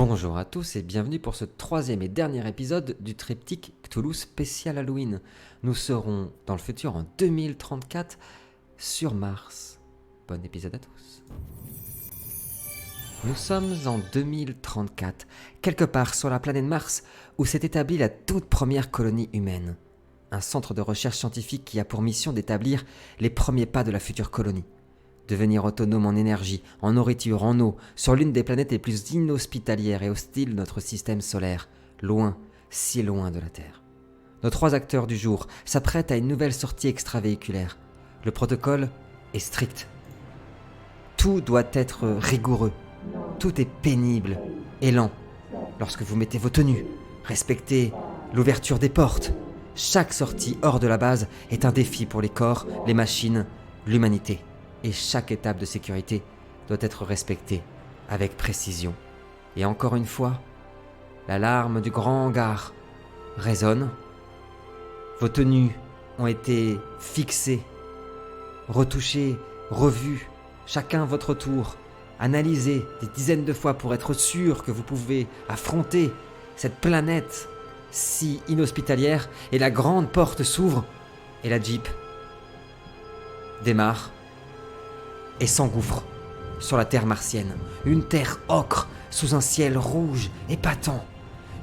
Bonjour à tous et bienvenue pour ce troisième et dernier épisode du triptyque Cthulhu spécial Halloween. Nous serons dans le futur en 2034 sur Mars. Bon épisode à tous. Nous sommes en 2034, quelque part sur la planète Mars où s'est établie la toute première colonie humaine. Un centre de recherche scientifique qui a pour mission d'établir les premiers pas de la future colonie. Devenir autonome en énergie, en nourriture, en eau, sur l'une des planètes les plus inhospitalières et hostiles de notre système solaire, loin, si loin de la Terre. Nos trois acteurs du jour s'apprêtent à une nouvelle sortie extravéhiculaire. Le protocole est strict. Tout doit être rigoureux. Tout est pénible et lent. Lorsque vous mettez vos tenues, respectez l'ouverture des portes. Chaque sortie hors de la base est un défi pour les corps, les machines, l'humanité. Et chaque étape de sécurité doit être respectée avec précision. Et encore une fois, l'alarme du grand hangar résonne. Vos tenues ont été fixées, retouchées, revues, chacun votre tour, analysées des dizaines de fois pour être sûr que vous pouvez affronter cette planète si inhospitalière. Et la grande porte s'ouvre et la Jeep démarre et s'engouffre sur la terre martienne. Une terre ocre sous un ciel rouge épatant.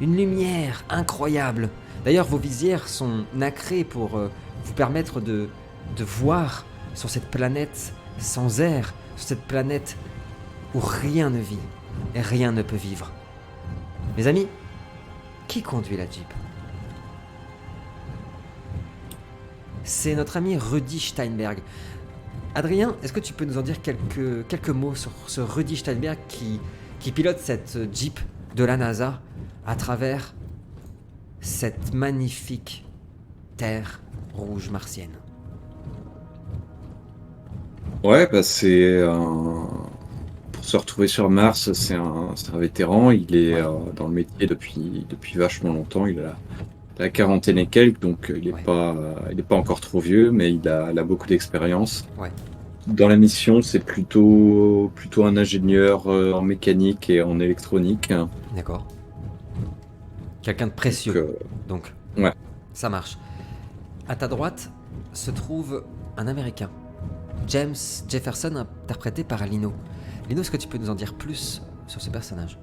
Une lumière incroyable. D'ailleurs, vos visières sont nacrées pour vous permettre de voir sur cette planète sans air, sur cette planète où rien ne vit et rien ne peut vivre. Mes amis, qui conduit la Jeep ? C'est notre ami Rudy Steinberg. Adrien, est-ce que tu peux nous en dire quelques mots sur ce Rudy Steinberg qui pilote cette Jeep de la NASA à travers cette magnifique terre rouge martienne ? Ouais, pour se retrouver sur Mars, c'est un vétéran. Il est dans le métier depuis vachement longtemps. Il a la quarantaine et quelques, donc il est pas encore trop vieux, mais il a beaucoup d'expérience. Ouais. Dans la mission, c'est plutôt un ingénieur en mécanique et en électronique. D'accord. Quelqu'un de précieux. Donc, ouais. Ça marche. À ta droite se trouve un Américain, James Jefferson, interprété par Lino. Lino, est-ce que tu peux nous en dire plus sur ce personnage ?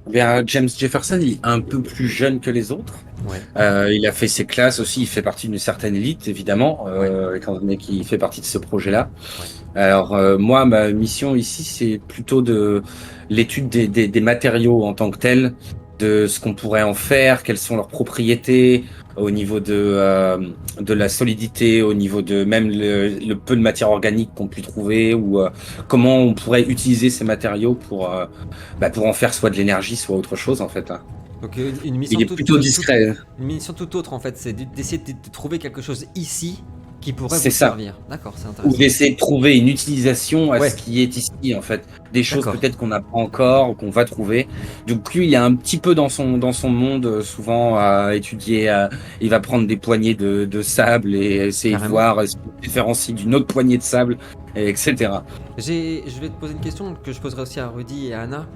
Bien, James Jefferson, il est un peu plus jeune que les autres. Ouais. Il a fait ses classes aussi, il fait partie d'une certaine élite, évidemment, étant donné qu'il fait partie de ce projet-là. Ouais. Alors, moi, ma mission ici, c'est plutôt de l'étude des matériaux en tant que tels, de ce qu'on pourrait en faire, quelles sont leurs propriétés, au niveau de la solidité, au niveau de même le peu de matière organique qu'on peut trouver, ou comment on pourrait utiliser ces matériaux pour en faire soit de l'énergie, soit autre chose, en fait. Là. Donc une mission Il est plutôt discret. Une mission tout autre, en fait, c'est d'essayer de trouver quelque chose ici qui pourrait C'est vous ça. servir. D'accord, c'est intéressant. Ou d'essayer de trouver une utilisation à ce qui est ici, en fait. Des choses peut-être qu'on n'a pas encore, ou qu'on va trouver. Donc lui, il est un petit peu dans son monde, souvent à étudier. Il va prendre des poignées de sable et essayer de voir ce qui se différencie d'une autre poignée de sable, etc. Je vais te poser une question que je poserai aussi à Rudy et à Anna,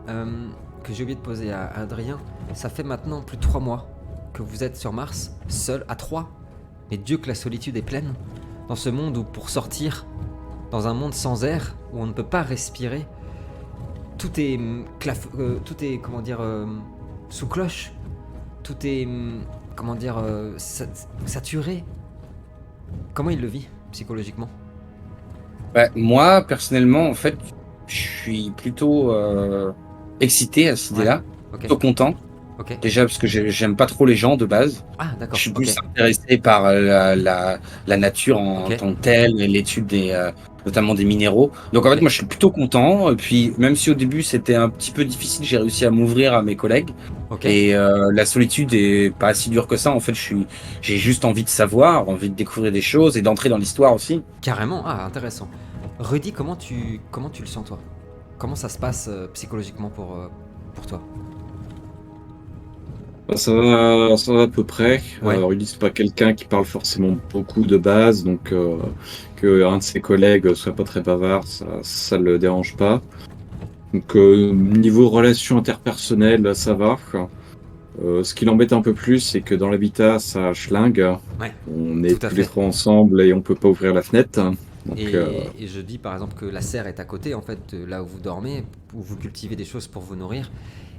que j'ai oublié de poser à Adrien. Ça fait maintenant plus de 3 mois que vous êtes sur Mars, seul, à 3. Mais Dieu que la solitude est pleine, dans ce monde où pour sortir, dans un monde sans air, où on ne peut pas respirer, tout est sous cloche, tout est saturé. Comment il le vit psychologiquement ? Moi, personnellement, en fait, je suis plutôt excité à cette idée-là, plutôt content. Okay. Déjà parce que j'aime pas trop les gens de base. Ah, d'accord. Je suis plus intéressé par la nature en tant que telle et l'étude notamment des minéraux. Donc en fait, moi je suis plutôt content. Et puis même si au début c'était un petit peu difficile, j'ai réussi à m'ouvrir à mes collègues. Et la solitude est pas si dure que ça. En fait, j'ai juste envie de savoir, envie de découvrir des choses et d'entrer dans l'histoire aussi. Carrément. Ah, intéressant. Rudy, comment tu le sens toi ? Comment ça se passe psychologiquement pour toi ? Ça va à peu près. Ouais. Rudy, c'est pas quelqu'un qui parle forcément beaucoup de base, donc que un de ses collègues soit pas très bavard, ça le dérange pas. Donc, niveau relations interpersonnelles, ça va. Ce qui l'embête un peu plus, c'est que dans l'habitat, ça schlingue. Ouais, On tout est à tous les fait. trois ensemble et on peut pas ouvrir la fenêtre. Donc, Et je dis par exemple que la serre est à côté, en fait, de là où vous dormez, où vous cultivez des choses pour vous nourrir.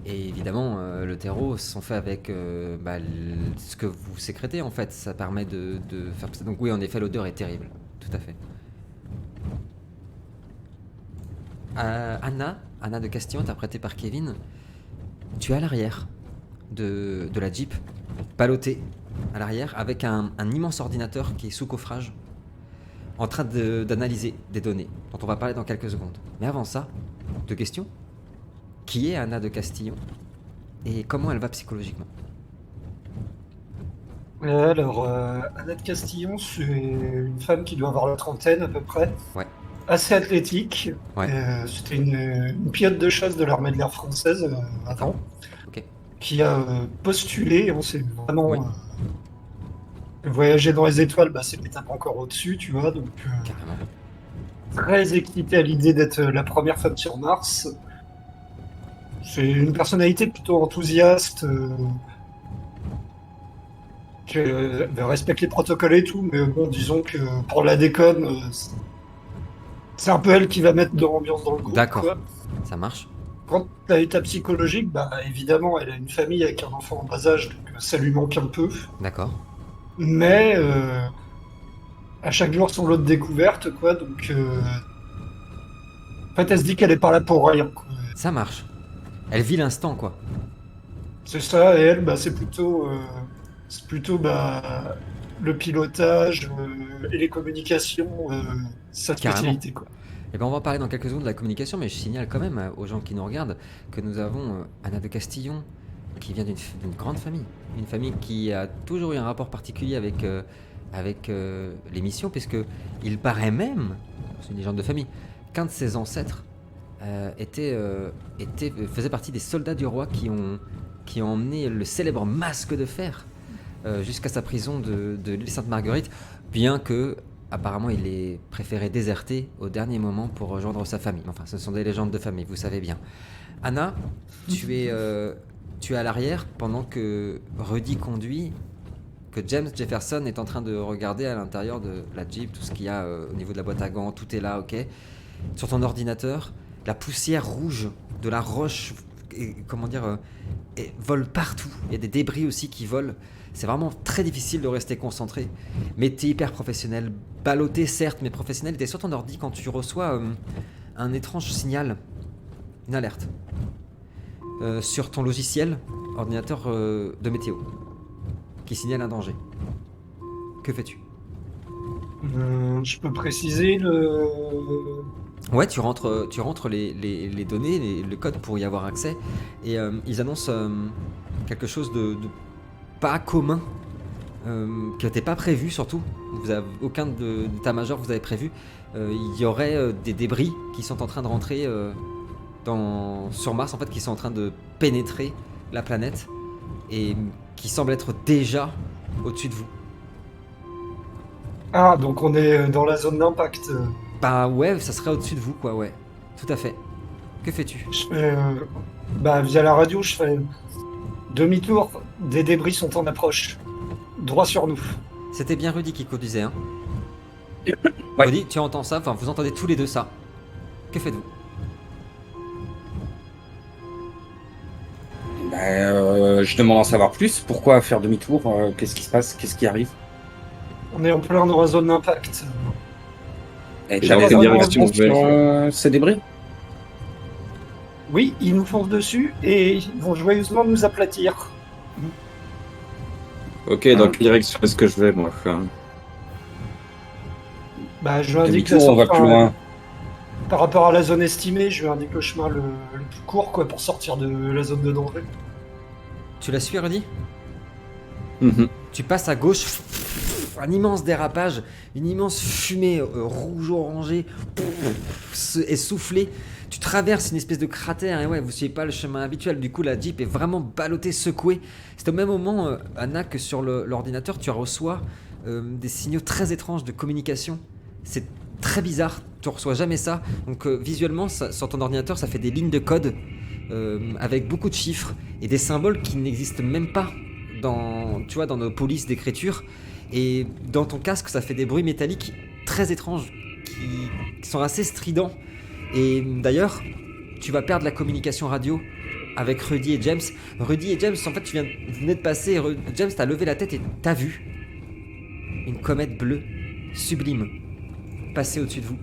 Et évidemment, le terreau sont faits avec ce que vous sécrétez, en fait. Ça permet de faire ça. Donc oui, en effet, l'odeur est terrible. Tout à fait. Anna de Castillon, interprétée par Kevin, tu es à l'arrière de la Jeep, ballotté à l'arrière, avec un immense ordinateur qui est sous coffrage, en train d'analyser des données, dont on va parler dans quelques secondes. Mais avant ça, deux questions. Qui est Anna de Castillon et comment elle va psychologiquement? Alors, Annette Castillon, c'est une femme qui doit avoir la trentaine à peu près, Ouais, assez athlétique. ouais, C'était une pilote de chasse de l'armée de l'air française d'accord. avant, Ok, qui a postulé. On s'est oui, vraiment voyager dans les étoiles, bah, c'est l'étape encore au-dessus, tu vois. Donc, carrément. très excité à l'idée d'être la première femme sur Mars. C'est une personnalité plutôt enthousiaste, qui respecte les protocoles et tout, mais bon, disons que pour la déconne, c'est un peu elle qui va mettre de l'ambiance dans le groupe, D'accord, quoi. ça marche. Quant à l'état psychologique, bah évidemment, elle a une famille avec un enfant en bas âge, donc ça lui manque un peu. D'accord, Mais à chaque jour son lot de découvertes, quoi. Donc, en fait, elle se dit qu'elle est pas là pour rien, quoi. ça marche. Elle vit l'instant, quoi. C'est ça, et elle, bah, c'est plutôt le pilotage et les communications, sa Carrément. spécialité, quoi. Eh ben, on va en parler dans quelques secondes de la communication, mais je signale quand même aux gens qui nous regardent que nous avons Anna de Castillon, qui vient d'une grande famille. Une famille qui a toujours eu un rapport particulier avec l'émission, puisque il paraît même, c'est une légende de famille, qu'un de ses ancêtres faisait partie des soldats du roi qui ont emmené le célèbre masque de fer jusqu'à sa prison de l'île Sainte-Marguerite, bien que apparemment il ait préféré déserter au dernier moment pour rejoindre sa famille. Enfin, ce sont des légendes de famille, vous savez bien. Anna, tu es à l'arrière pendant que Rudy conduit, que James Jefferson est en train de regarder à l'intérieur de la Jeep, tout ce qu'il y a au niveau de la boîte à gants, tout est là, ok. Sur ton ordinateur, la poussière rouge de la roche, comment dire, vole partout. Il y a des débris aussi qui volent. C'est vraiment très difficile de rester concentré. Mais t'es hyper professionnel, ballotté certes, mais professionnel. T'es sur ton ordi quand tu reçois un étrange signal, une alerte, sur ton logiciel, ordinateur de météo, qui signale un danger. Que fais-tu? Je peux préciser le... Ouais, tu rentres les données, le code pour y avoir accès, et ils annoncent quelque chose de pas commun, qui n'était pas prévu surtout. Aucun d'état-major vous avez prévu. Il y aurait des débris qui sont en train de rentrer sur Mars, en fait, qui sont en train de pénétrer la planète et qui semblent être déjà au-dessus de vous. Ah, donc on est dans la zone d'impact. Bah ouais, ça serait au-dessus de vous, quoi, ouais. Tout à fait. Que fais-tu? Je fais, via la radio, je fais demi-tour, des débris sont en approche. Droit sur nous. C'était bien Rudy qui conduisait, hein? Ouais. Rudy, tu entends ça? Enfin, vous entendez tous les deux ça. Que faites-vous? Je demande à en savoir plus. Pourquoi faire demi-tour? Qu'est-ce qui se passe? Qu'est-ce qui arrive? On est en plein dans la zone d'impact. Et Et t'as dans des quelle informations direction je vais sur ces débris? Oui, ils nous foncent dessus et ils vont joyeusement nous aplatir. Ok, dans quelle direction est-ce que je vais, moi? Bah, je lui indique Demi-tour, on va plus loin. par rapport à la zone estimée, je lui indique le chemin le plus court, quoi, pour sortir de la zone de danger. Tu la suis, Rudy? Mhm. Tu passes à gauche, un immense dérapage, une immense fumée rouge-orangée est soufflée. Tu traverses une espèce de cratère et ouais, vous suivez pas le chemin habituel. Du coup, la Jeep est vraiment ballottée, secouée. C'est au même moment, Anna, que sur l'ordinateur, tu reçois des signaux très étranges de communication. C'est très bizarre. Tu reçois jamais ça. Donc visuellement, sur ton ordinateur, ça fait des lignes de code avec beaucoup de chiffres et des symboles qui n'existent même pas dans nos polices d'écriture. Et dans ton casque, ça fait des bruits métalliques très étranges qui sont assez stridents. Et d'ailleurs, tu vas perdre la communication radio avec Rudy et James. Rudy et James, en fait, vous venez de passer. James, t'as levé la tête et t'as vu une comète bleue sublime passer au-dessus de vous,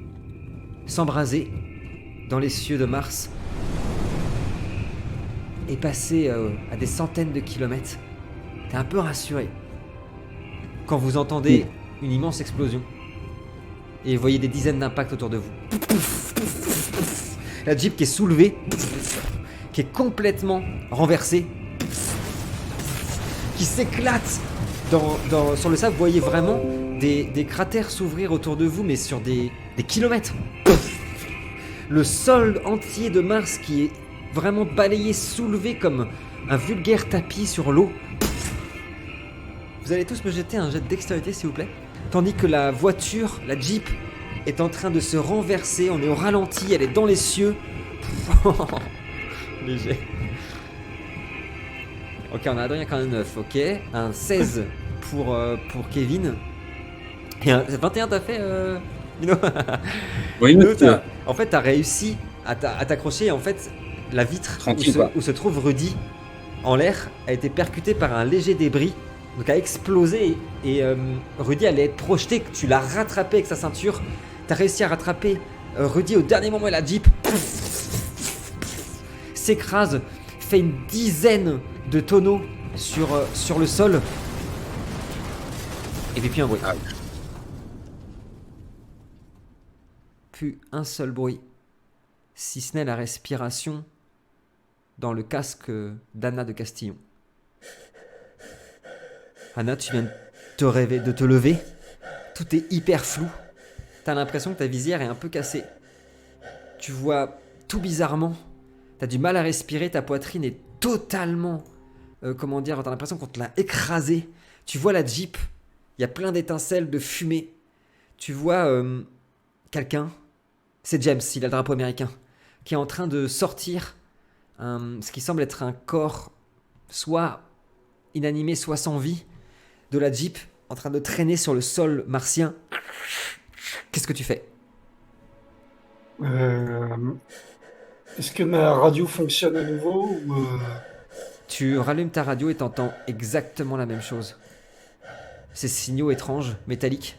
s'embraser dans les cieux de Mars et passer à des centaines de kilomètres. T'es un peu rassuré quand vous entendez une immense explosion et vous voyez des dizaines d'impacts autour de vous. La Jeep qui est soulevée, qui est complètement renversée, qui s'éclate sur le sable. Vous voyez vraiment des cratères s'ouvrir autour de vous, mais sur des kilomètres. Le sol entier de Mars qui est vraiment balayé, soulevé comme un vulgaire tapis sur l'eau. Vous allez tous me jeter un jet de dextérité, s'il vous plaît. Tandis que la voiture, la Jeep, est en train de se renverser. On est au ralenti, elle est dans les cieux. Léger. Ok, on a Adrien qui en a 9, ok. Un 16 pour Kevin. Et un 21 t'as fait, Nino? Oui, Nino, en fait, t'as réussi à t'accrocher. En fait, la vitre où se trouve Rudy en l'air a été percutée par un léger débris. Donc a explosé et Rudy allait être projeté. Tu l'as rattrapé avec sa ceinture. T'as réussi à rattraper Rudy au dernier moment et la Jeep s'écrase, fait une dizaine de tonneaux sur le sol. Et puis un bruit. Plus un seul bruit, si ce n'est la respiration dans le casque d'Anna de Castillon. Anna, tu viens de te lever. Tout est hyper flou. T'as l'impression que ta visière est un peu cassée. Tu vois tout bizarrement. T'as du mal à respirer. Ta poitrine est totalement... t'as l'impression qu'on te l'a écrasée. Tu vois la Jeep. Il y a plein d'étincelles, de fumée. Tu vois quelqu'un. C'est James, il a le drapeau américain. Qui est en train de sortir ce qui semble être un corps soit inanimé, soit sans vie, de la Jeep, en train de traîner sur le sol martien. Qu'est-ce que tu fais? Est-ce que ma radio fonctionne à nouveau ou Tu rallumes ta radio et t'entends exactement la même chose. Ces signaux étranges, métalliques.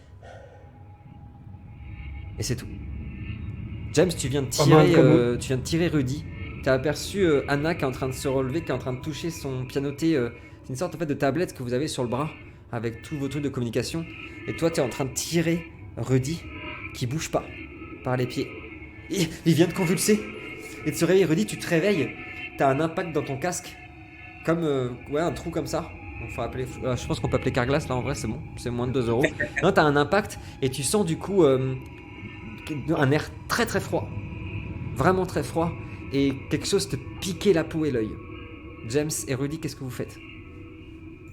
Et c'est tout. James, tu viens de tirer Rudy. Tu as aperçu Anna qui est en train de se relever, qui est en train de toucher son pianoté. C'est une sorte en fait, de tablette que vous avez sur le bras avec tous vos trucs de communication. Et toi, tu es en train de tirer Rudy qui bouge pas par les pieds. Il vient de convulser et de se réveiller. Rudy, tu te réveilles. Tu as un impact dans ton casque. Comme un trou comme ça. Donc, faut appeler, je pense qu'on peut appeler Carglass là en vrai, c'est bon. C'est moins de 2 euros. Non, tu as un impact et tu sens du coup un air très très froid. Vraiment très froid. Et quelque chose te piquait la peau et l'œil. James et Rudy, qu'est-ce que vous faites?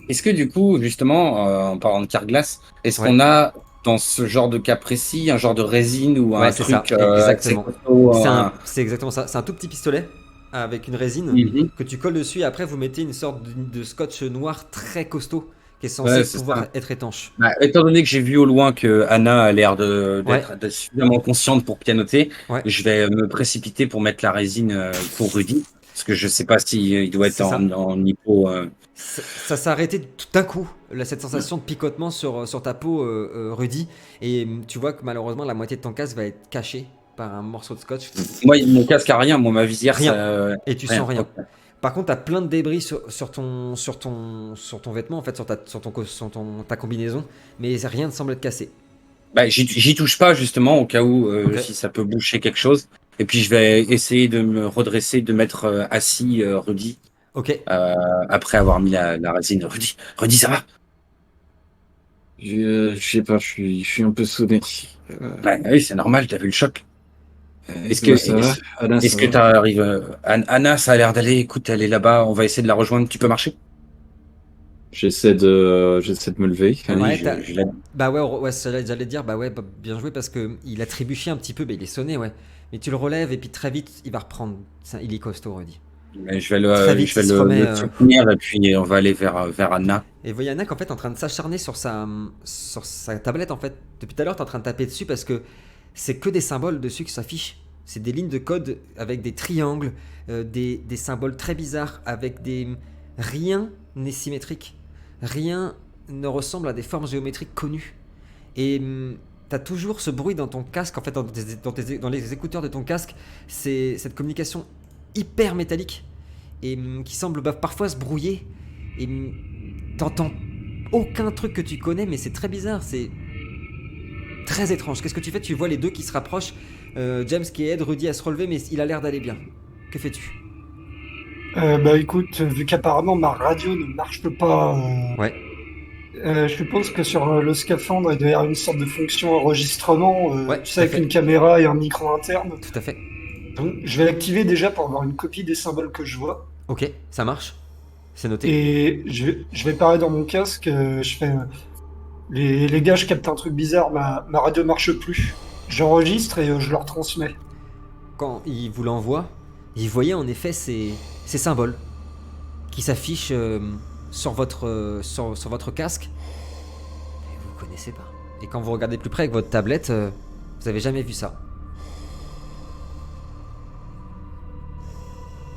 Est-ce que du coup, justement, en parlant de Carglass, est-ce qu'on a dans ce genre de cas précis un genre de résine ou un truc exactement. costaud, c'est exactement ça. C'est un tout petit pistolet avec une résine que tu colles dessus et après vous mettez une sorte de scotch noir très costaud qui est censé pouvoir être étanche. Bah, étant donné que j'ai vu au loin que Anna a l'air d'être suffisamment consciente pour pianoter, je vais me précipiter pour mettre la résine pour Rudy. Parce que je sais pas s'il doit être en hypo. Ça s'est arrêté tout d'un coup, cette sensation de picotement sur ta peau, Rudy. Et tu vois que malheureusement, la moitié de ton casque va être cachée par un morceau de scotch. Moi, mon casque a rien, moi, ma visière, rien. Et tu sens rien. Okay. Par contre, tu as plein de débris sur ton vêtement, en fait, sur ta combinaison, mais rien ne semble être cassé. Bah, j'y touche pas, justement, au cas où si ça peut boucher quelque chose. Et puis, je vais essayer de me redresser, de mettre assis Rudy. Ok. Après avoir mis la résine. Rudy, ça va? Je sais pas, je suis un peu sonné. Bah, oui, c'est normal, t'as vu le choc. Est-ce que tu arrives Anna, ça a l'air d'aller. Écoute, elle est là-bas. On va essayer de la rejoindre. Tu peux marcher? j'essaie de me lever. Oui, Ouais, je l'ai. bah ouais, ouais, j'allais dire, bah ouais, bah, bien joué parce que il a trébuché un petit peu, bah il est sonné, ouais. Mais tu le relèves et puis très vite, il va reprendre. Il est costaud, Rudy. Mais Très je vite, vais il se remet. le soutenir et puis on va aller vers Anna. Et vous voyez Anna en fait en train de s'acharner sur sa tablette en fait. Depuis tout à l'heure, t'es en train de taper dessus parce que c'est que des symboles dessus qui s'affichent. C'est des lignes de code avec des triangles, des symboles très bizarres, avec des... Rien n'est symétrique. Rien ne ressemble à des formes géométriques connues. Et t'as toujours ce bruit dans ton casque, en fait dans les écouteurs de ton casque, c'est cette communication hyper métallique et qui semble parfois se brouiller. Et t'entends aucun truc que tu connais, mais c'est très bizarre, c'est très étrange. Qu'est-ce que tu fais? Tu vois les deux qui se rapprochent, James qui aide Rudy à se relever, mais il a l'air d'aller bien. Que fais-tu? Bah écoute, vu qu'apparemment ma radio ne marche pas, Ouais, je pense que sur le scaphandre, il doit y avoir une sorte de fonction enregistrement, ouais, tu tout sais, à avec une fait. caméra et un micro interne. Tout à fait. Donc je vais l'activer déjà pour avoir une copie des symboles que je vois. Ok, ça marche. C'est noté. Et je vais parler dans mon casque, je fais les gars, je capte un truc bizarre, ma radio marche plus. J'enregistre et je leur transmets. Quand il vous l'envoie, il voyait en effet ces symboles qui s'affichent sur votre casque. Et vous ne connaissez pas. Et quand vous regardez plus près avec votre tablette, vous avez jamais vu ça.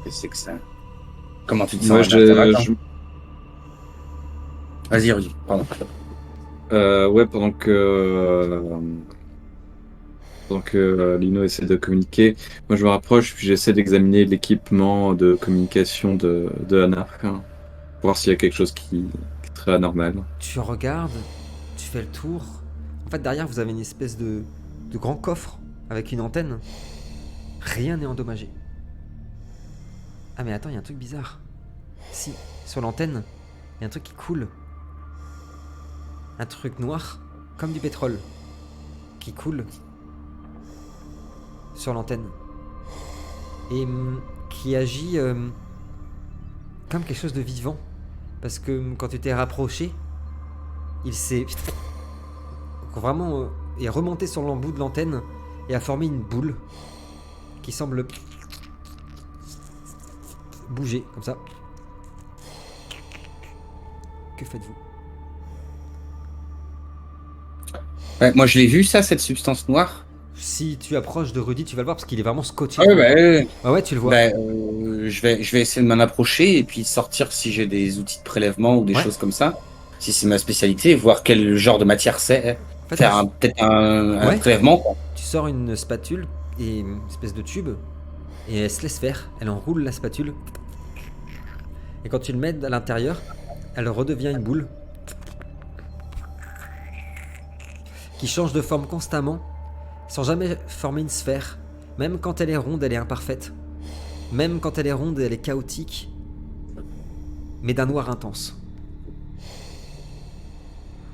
Qu'est-ce que c'est que ça? Comment tu te Moi, sens, Anna? Ça va, je, toi? je- Vas-y, Rudy, pardon. ouais, pendant que Lino essaie de communiquer, moi je me rapproche puis j'essaie d'examiner l'équipement de communication de Anna, hein, voir s'il y a quelque chose qui serait anormal. Tu regardes, tu fais le tour. En fait, derrière, vous avez une espèce de grand coffre avec une antenne. Rien n'est endommagé. Ah mais attends, il y a un truc bizarre. Si, sur l'antenne, il y a un truc qui coule. Un truc noir, comme du pétrole, qui coule sur l'antenne. Et qui agit comme quelque chose de vivant. Parce que quand tu t'es rapproché, il s'est vraiment est remonté sur l'embout de l'antenne et a formé une boule qui semble bouger comme ça. Que faites-vous? Ouais, moi, je l'ai vu, ça, cette substance noire. Si tu approches de Rudy, tu vas le voir parce qu'il est vraiment scotché. Ah ouais, bah, ouais. Ah ouais, tu le vois. Bah, je vais essayer de m'en approcher et puis sortir si j'ai des outils de prélèvement ou des Ouais. choses comme ça. Si c'est ma spécialité, voir quel genre de matière c'est. En fait, Faire peut-être un Ouais. prélèvement, quoi. tu sors une spatule et une espèce de tube et elle se laisse faire. Elle enroule la spatule. Et quand tu le mets à l'intérieur, elle redevient une boule qui change de forme constamment sans jamais former une sphère. Même quand elle est ronde, elle est imparfaite. Même quand elle est ronde, elle est chaotique, mais d'un noir intense.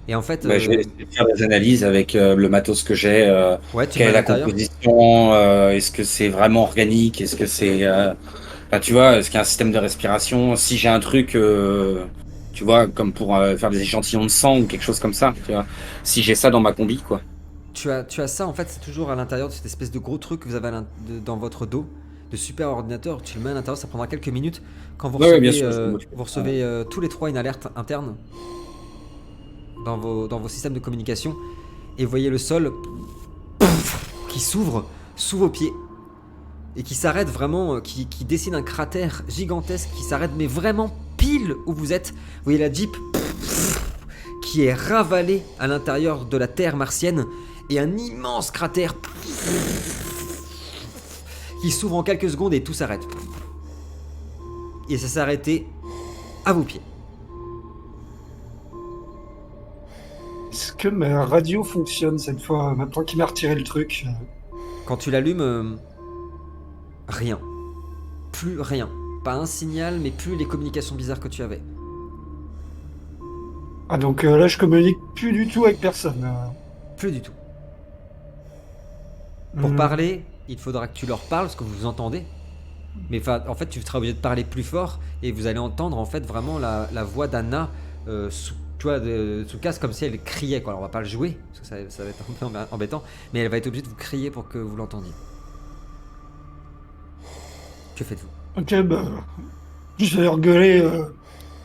Et en fait, Bah, je vais essayer de faire des analyses avec le matos que j'ai. ouais, tu Quelle le est mets à la l'intérieur. composition? Est-ce que c'est vraiment organique? Est-ce que c'est, enfin, tu vois, est-ce qu'il y a un système de respiration? Si j'ai un truc, tu vois, comme pour faire des échantillons de sang ou quelque chose comme ça, tu vois. Si j'ai ça dans ma combi, quoi. Tu as ça, en fait, c'est toujours à l'intérieur de cette espèce de gros truc que vous avez dans votre dos, de super ordinateur. Tu le mets à l'intérieur, ça prendra quelques minutes. Quand vous Ouais, recevez, bien sûr, je m'occupe. vous recevez tous les trois une alerte interne dans vos systèmes de communication, et vous voyez le sol qui s'ouvre sous vos pieds et qui s'arrête vraiment, qui dessine un cratère gigantesque qui s'arrête, mais vraiment pile où vous êtes. Vous voyez la Jeep qui est ravalée à l'intérieur de la terre martienne et un immense cratère qui s'ouvre en quelques secondes et tout s'arrête. Et ça s'est arrêté à vos pieds. Est-ce que ma radio fonctionne cette fois, maintenant qu'il m'a retiré le truc? Quand tu l'allumes, rien. Plus rien. Pas un signal, mais plus les communications bizarres que tu avais. Ah donc là je communique plus du tout avec personne. Plus du tout. Pour Hmm. parler, il faudra que tu leur parles, parce que vous vous entendez. Mais en fait, tu seras obligé de parler plus fort, et vous allez entendre en fait vraiment la voix d'Anna tu vois, sous casque, comme si elle criait, quoi. Alors, on va pas le jouer, parce que ça va être un peu embêtant, mais elle va être obligée de vous crier pour que vous l'entendiez. Que faites-vous? Ok, bah, je vais regueuler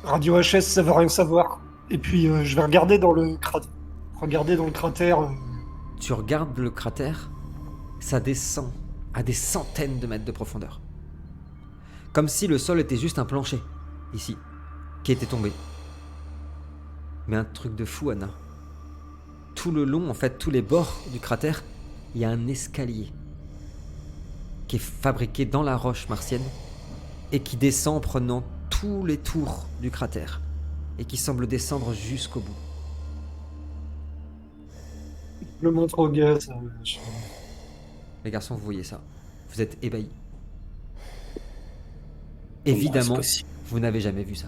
Radio HS, ça veut rien savoir. Et puis je vais regarder dans le cratère. Tu regardes le cratère, ça descend à des centaines de mètres de profondeur. Comme si le sol était juste un plancher, ici, qui était tombé. Mais un truc de fou, Anna. Tout le long, en fait, tous les bords du cratère, il y a un escalier qui est fabriqué dans la roche martienne et qui descend en prenant tous les tours du cratère et qui semble descendre jusqu'au bout. Je le montre au gars. Les garçons, vous voyez ça. Vous êtes ébahis. c'est Évidemment, possible. vous n'avez jamais vu ça.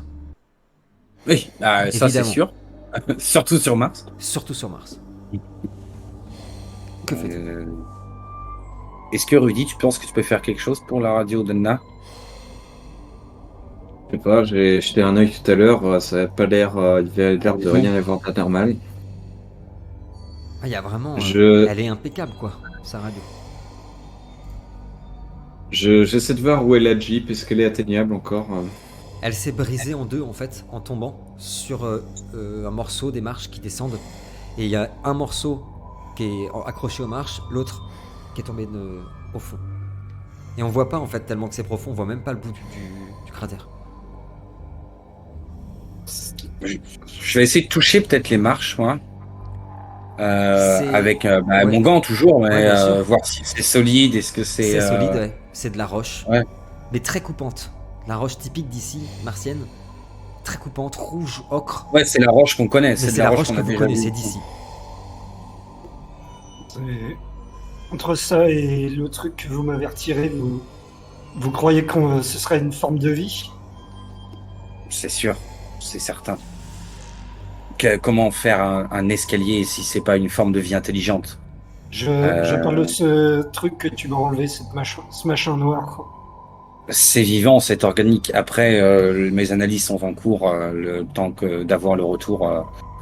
Oui, ça c'est Évidemment. sûr. Surtout sur Mars. Surtout sur Mars. Que faites-vous? Est-ce que Rudy, tu penses que tu peux faire quelque chose pour la radio d'Anna? Je sais pas, j'ai jeté un œil tout à l'heure, ça n'a pas l'air, il y avait l'air de rien avoir d'anormal. Ah, il y a vraiment... Je- Elle est impeccable, quoi, sa radio. J'essaie de voir où est la Jeep, est-ce qu'elle est atteignable encore? Elle s'est brisée en deux, en fait, en tombant sur un morceau des marches qui descendent. Et il y a un morceau qui est accroché aux marches, l'autre qui est tombé au fond. Et on voit pas, en fait, tellement que c'est profond, on voit même pas le bout du cratère. Je vais essayer de toucher peut-être les marches, moi. C'est- Avec ouais. mon gant toujours, mais Ouais, bien sûr. voir si c'est solide, est-ce que c'est... C'est solide, ouais. C'est de la roche. Ouais. Mais très coupante. La roche typique d'ici, martienne. Très coupante, rouge, ocre. Ouais, c'est la roche qu'on connaît, Mais c'est de c'est la la roche roche qu'on que a vous déjà connaissez vue. d'ici. Et entre ça et le truc que vous m'avez retiré, vous croyez que ce serait une forme de vie? C'est sûr, c'est certain. Comment faire un escalier si c'est pas une forme de vie intelligente? Je parle de ce truc que tu m'as enlevé, ce machin noir, quoi. C'est vivant, c'est organique. Après, mes analyses sont en cours. Le temps d'avoir le retour,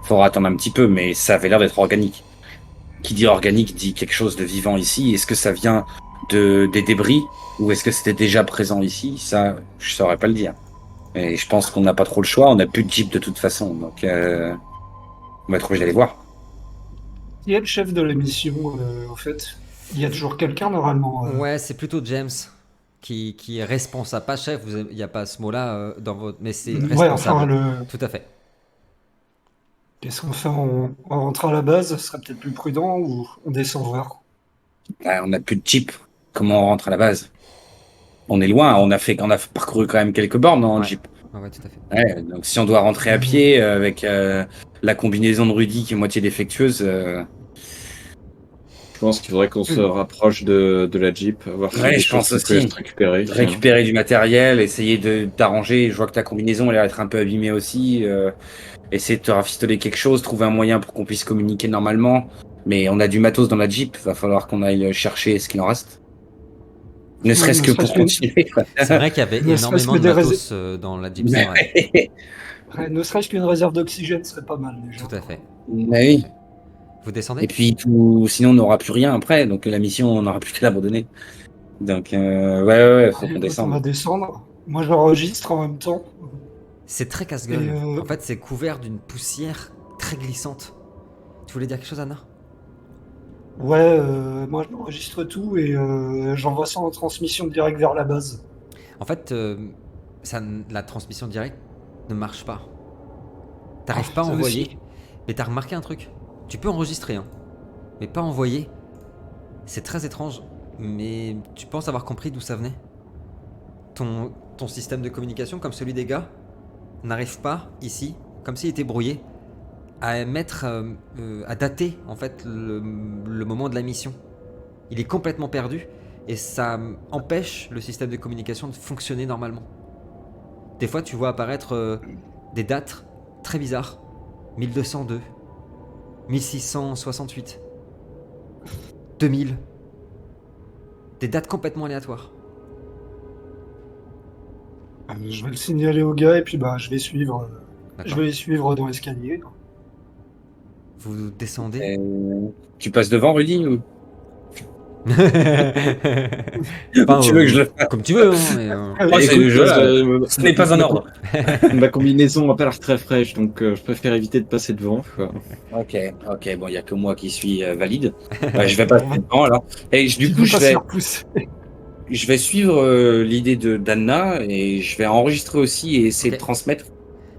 faudra attendre un petit peu, mais ça avait l'air d'être organique. Qui dit organique dit quelque chose de vivant ici. Est-ce que ça vient des débris ou est-ce que c'était déjà présent ici? Ça, je saurais pas le dire. Et je pense qu'on n'a pas trop le choix. On n'a plus de Jeep de toute façon, donc on va être obligé d'aller voir. Qui est le chef de la mission, au fait? Il y a toujours quelqu'un, normalement. Ouais, c'est plutôt James qui est responsable. Pas chef, il n'y a pas ce mot-là dans votre... Mais c'est Ouais, enfin, responsable. Tout à fait. qu'est-ce qu'on fait? On rentre à la base, ce serait peut-être plus prudent, ou on descend voir? On n'a plus de Jeep. Comment on rentre à la base? On est loin. On a parcouru quand même quelques bornes en Ouais. Jeep. Ouais, tout à fait. Ouais, donc si on doit rentrer à pied avec la combinaison de Rudy qui est moitié défectueuse, Je pense qu'il faudrait qu'on se rapproche de la Jeep, voir s'il y a Ouais, des je pense choses qui peuvent aussi. être récupérées. récupérer du matériel, essayer d'arranger. Je vois que ta combinaison elle a l'air d'être un peu abîmée aussi. Essayer de te rafistoler quelque chose, trouver un moyen pour qu'on puisse communiquer normalement. Mais on a du matos dans la Jeep, va falloir qu'on aille chercher ce qu'il en reste. Ne serait-ce que pour continuer. quoi. C'est vrai qu'il y avait Ne serait-ce énormément que de des matos dans la Jeep, c'est vrai. Ouais, ne serait-ce qu'une réserve d'oxygène serait pas mal, déjà. Tout à fait. Mais oui. Vous descendez? Et puis sinon on n'aura plus rien après, donc la mission on n'aura plus qu'à l'abandonner. Donc ouais, faut qu'on Écoute, on descende. va descendre. Moi, j'enregistre en même temps. C'est très casse-gueule. Et, En fait, c'est couvert d'une poussière très glissante. Tu voulais dire quelque chose, Anna? Ouais, moi, j'enregistre tout et j'envoie ça en transmission directe vers la base. En fait, la transmission directe ne marche pas. T'arrives pas à ça envoyer. aussi. Mais t'as remarqué un truc? Tu peux enregistrer, hein, mais pas envoyer. C'est très étrange, mais tu penses avoir compris d'où ça venait? Ton système de communication, comme celui des gars, n'arrive pas, ici, comme s'il était brouillé, à à dater, en fait, le moment de la mission. Il est complètement perdu, et ça empêche le système de communication de fonctionner normalement. Des fois, tu vois apparaître des dates très bizarres. 1202, 1668, 2000. Des dates complètement aléatoires. Je vais le signaler au gars et puis bah, je vais suivre. Je vais les suivre dans l'escalier. Vous descendez. Tu passes devant, Rudy ou... Enfin, Tu veux que je le fasse? comme tu veux, hein, mais, Oh, c'est le jeu, ce n'est pas un ordre. Ma combinaison n'a pas l'air très fraîche, donc je préfère éviter de passer devant, quoi. Ok, bon, il n'y a que moi qui suis valide. Je vais passer devant alors. Et du coup, je vais suivre l'idée d'Anna et je vais enregistrer aussi et essayer de transmettre.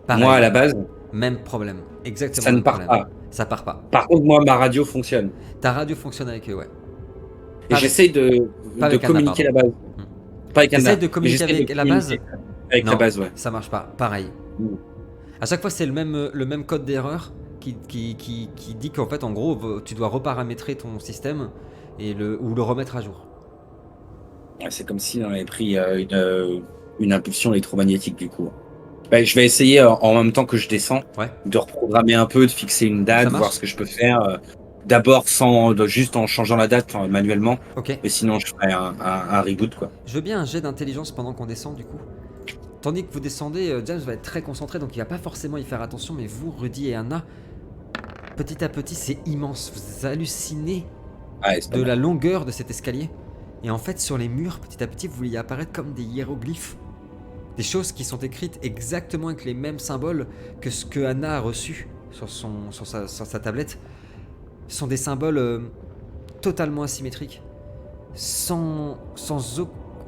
Pareil. Moi, à la base, même problème. Exactement. ça ne même part problème. pas. Ça part pas. Par contre, moi, ma radio fonctionne. Ta radio fonctionne avec eux, ouais. Et j'essaye de avec Anna, communiquer la base. Pas avec Anna. T'essayes de communiquer avec la base? Avec Non, la base, ouais. ça marche pas. Pareil. À chaque fois, c'est le même code d'erreur qui dit qu'en fait, en gros, tu dois reparamétrer ton système ou le remettre à jour. C'est comme si on avait pris une impulsion électromagnétique, du coup. Je vais essayer en même temps que je descends de reprogrammer un peu, de fixer une date, voir ce que je peux faire. D'abord juste en changeant la date manuellement. Ok. Et sinon je ferai un reboot, quoi. Je veux bien un jet d'intelligence pendant qu'on descend, du coup. Tandis que vous descendez, James va être très concentré, donc il va pas forcément y faire attention, mais vous, Rudy et Anna, petit à petit, c'est immense. Vous hallucinez de la longueur de cet escalier. Et en fait, sur les murs, petit à petit, vous voyez apparaître comme des hiéroglyphes. Des choses qui sont écrites exactement avec les mêmes symboles que ce que Anna a reçu sur sa tablette. Ce sont des symboles totalement asymétriques, sans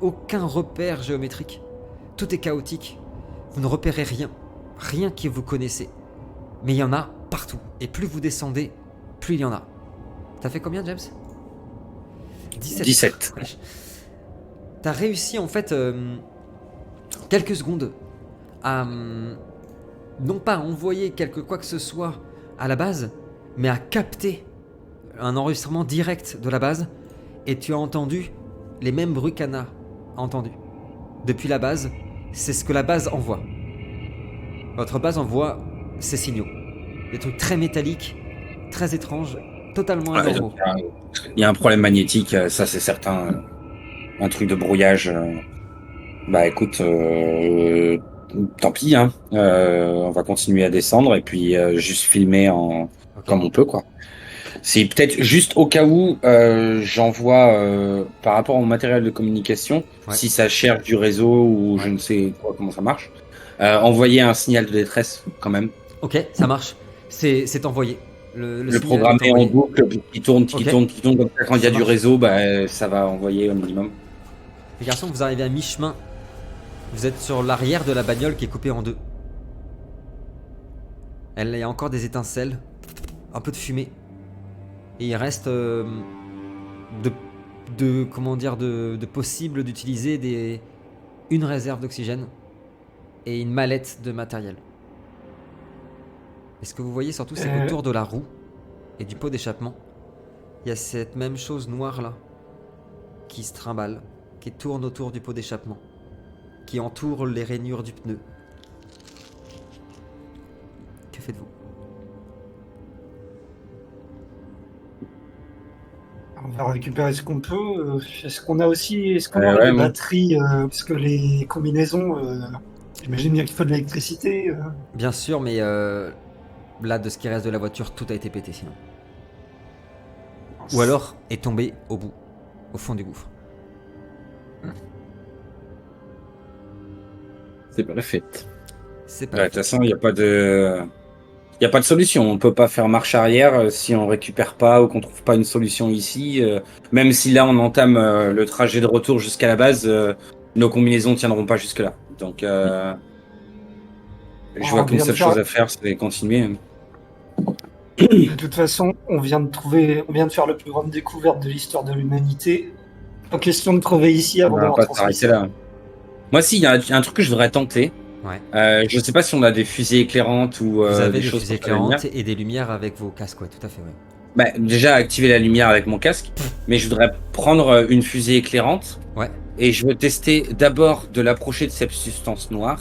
aucun repère géométrique. Tout est chaotique. Vous ne repérez rien que vous connaissez. Mais il y en a partout. Et plus vous descendez, plus il y en a. T'as fait combien, James ? 17. T'as réussi en fait quelques secondes à non pas envoyer quoi que ce soit à la base, mais à capter un enregistrement direct de la base, et tu as entendu les mêmes bruits qu'Anna a entendu. Depuis la base, c'est ce que la base envoie. Votre base envoie ces signaux. Des trucs très métalliques, très étranges, totalement anormaux. Il y a un problème magnétique, ça c'est certain. Un truc de brouillage. Écoute, tant pis, hein. On va continuer à descendre et puis juste filmer comme on peut, quoi. C'est peut-être juste au cas où j'envoie par rapport au matériel de communication, si ça cherche du réseau ou je ne sais quoi, comment ça marche, envoyer un signal de détresse quand même. Ok, ça marche. C'est envoyé. Le programme est en boucle, qui tourne. Comme ça, quand il y a du réseau, ça va envoyer au minimum. Les garçons, vous arrivez à mi-chemin. Vous êtes sur l'arrière de la bagnole qui est coupée en deux. Il y a encore des étincelles, un peu de fumée. Et il reste de possible d'utiliser une réserve d'oxygène et une mallette de matériel. Et ce que vous voyez surtout, c'est qu'autour de la roue et du pot d'échappement, il y a cette même chose noire là qui se trimballe, qui tourne autour du pot d'échappement, qui entoure les rainures du pneu. Que faites-vous ? On va récupérer ce qu'on peut. Est-ce qu'on a des batteries parce que les combinaisons, j'imagine bien qu'il faut de l'électricité. Bien sûr, mais là, de ce qui reste de la voiture, tout a été pété sinon. Ou alors est tombé au fond du gouffre. C'est pas la fête. C'est pas. De toute façon, il n'y a pas de solution. On peut pas faire marche arrière si on récupère pas ou qu'on trouve pas une solution ici. Même si là on entame le trajet de retour jusqu'à la base, nos combinaisons tiendront pas jusque là. Donc je vois qu'une seule chose à faire, c'est continuer. De toute façon, on vient de faire la plus grande découverte de l'histoire de l'humanité. Pas question de crever ici avant d'avoir transmis là. Moi, si, il y a un truc que je voudrais tenter. Ouais. Je sais pas si on a des fusées éclairantes ou vous avez des choses fusées éclairantes et des lumières avec vos casques, ouais, tout à fait, ouais. Déjà activer la lumière avec mon casque, mais je voudrais prendre une fusée éclairante. Ouais. Et je veux tester d'abord de l'approcher de cette substance noire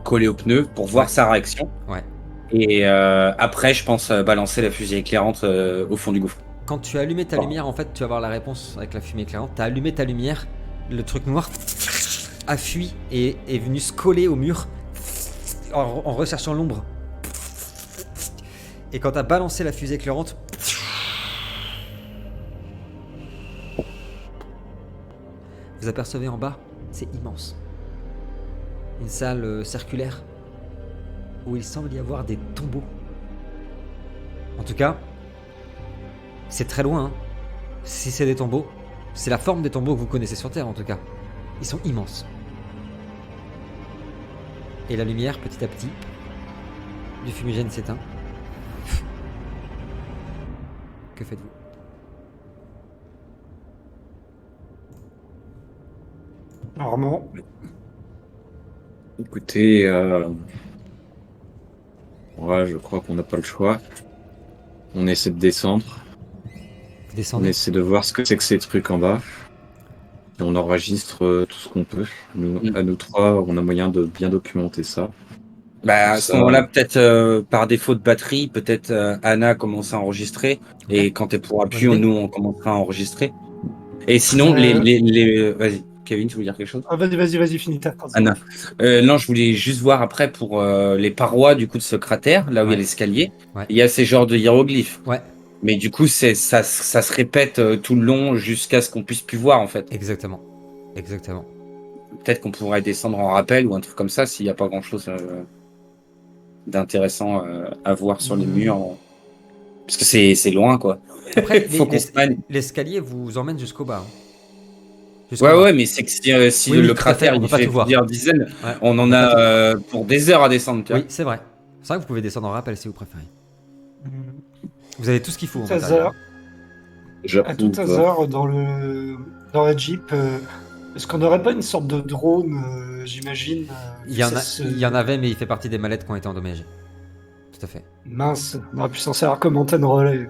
collée au pneu pour voir sa réaction. Ouais. Et après, je pense balancer la fusée éclairante au fond du gouffre. Quand tu as allumé ta lumière, en fait, tu vas avoir la réponse avec la fumée éclairante. Tu as allumé ta lumière, le truc noir a fui et est venu se coller au mur en recherchant l'ombre. Et quand t'as balancé la fusée éclairante, vous apercevez en bas, c'est immense. Une salle circulaire où il semble y avoir des tombeaux. En tout cas, c'est très loin. Hein. Si c'est des tombeaux, c'est la forme des tombeaux que vous connaissez sur Terre en tout cas. Ils sont immenses. Et la lumière, petit à petit, du fumigène s'éteint. Que faites-vous? Armand. Écoutez, ouais, je crois qu'on n'a pas le choix. On essaie de descendre. Vous On descendez. essaie de voir ce que c'est que ces trucs en bas. Et on enregistre tout ce qu'on peut. À nous trois, on a moyen de bien documenter ça. Bah, à ce moment-là, peut-être par défaut de batterie, peut-être Anna commence à enregistrer. Et quand elle pourra plus, Bonne idée. nous, on commencera à enregistrer. Et sinon, Vas-y, Kevin, tu veux dire quelque chose? Ah, vas-y, finis ta phrase. Anna. Non, je voulais juste voir après pour les parois du coup de ce cratère, là où il y a l'escalier. Ouais. Il y a ces genres de hiéroglyphes. Ouais, Mais du coup, ça se répète tout le long jusqu'à ce qu'on puisse plus voir en fait. exactement. Exactement. Peut-être qu'on pourrait descendre en rappel ou un truc comme ça s'il n'y a pas grand-chose d'intéressant à voir sur les murs. Parce que c'est loin quoi. Après, Faut qu'on se manie. l'escalier vous emmène jusqu'au bas. Hein. Jusqu'en bas. Ouais, mais c'est que si Oui, le tout à fait, cratère on peut il pas fait tout voir. plusieurs dizaines, Ouais, on en peut pas tout a pour des heures à descendre. Tu vois. Oui, c'est vrai. C'est vrai que vous pouvez descendre en rappel si vous préférez. Mmh. Vous avez tout ce qu'il faut en Tout matériel. hasard, à tout J'approuve. hasard, dans la Jeep, est-ce qu'on n'aurait pas une sorte de drone, j'imagine Il y en avait, mais il fait partie des mallettes qui ont été endommagées. Tout à fait. Mince, on aurait pu s'en servir comme antenne relais.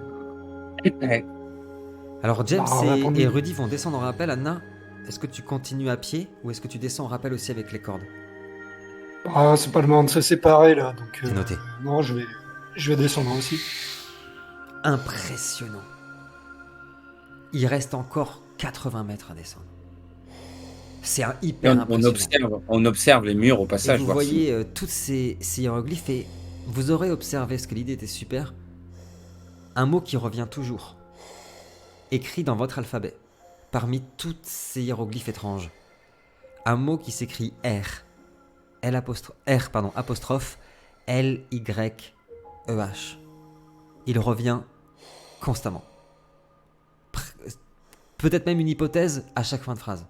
Alors James Bah, répondez. et Rudy vont descendre en rappel. Anna, est-ce que tu continues à pied ou est-ce que tu descends en rappel aussi avec les cordes? Ah, c'est pas le moment de se séparer là, donc. C'est noté. Non, je vais descendre aussi. Impressionnant. Il reste encore 80 mètres à descendre. C'est hyper impressionnant. On observe les murs au Et passage. vous voir si- voyez tous ces hiéroglyphes et vous aurez observé, ce que l'idée était super, un mot qui revient toujours, écrit dans votre alphabet, parmi tous ces hiéroglyphes étranges. Un mot qui s'écrit R, apostrophe, L-Y-E-H. Il revient constamment. Peut-être même une hypothèse à chaque fin de phrase.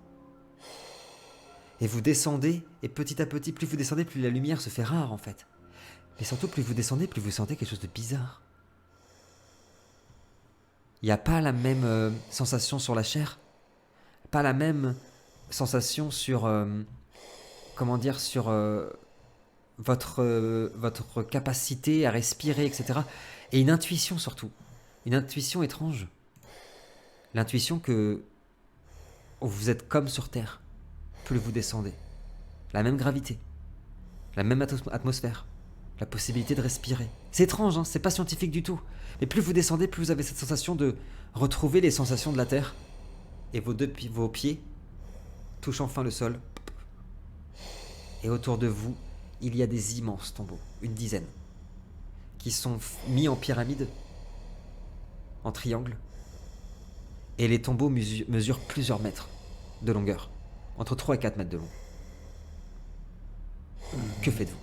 Et vous descendez, et petit à petit, plus vous descendez, plus la lumière se fait rare en fait. Et surtout, plus vous descendez, plus vous sentez quelque chose de bizarre. Il n'y a pas la même sensation sur la chair, pas la même sensation sur, votre capacité à respirer, etc. Et une intuition surtout, une intuition étrange. L'intuition que vous êtes comme sur Terre, plus vous descendez. La même gravité, la même atmosphère, la possibilité de respirer. C'est étrange, hein, c'est pas scientifique du tout. Mais plus vous descendez, plus vous avez cette sensation de retrouver les sensations de la Terre. Et vos pieds touchent enfin le sol. Et autour de vous, il y a des immenses tombeaux, une dizaine, qui sont mis en pyramide, en triangle. Et les tombeaux mesurent plusieurs mètres de longueur, entre 3 et 4 mètres de long. Que faites-vous?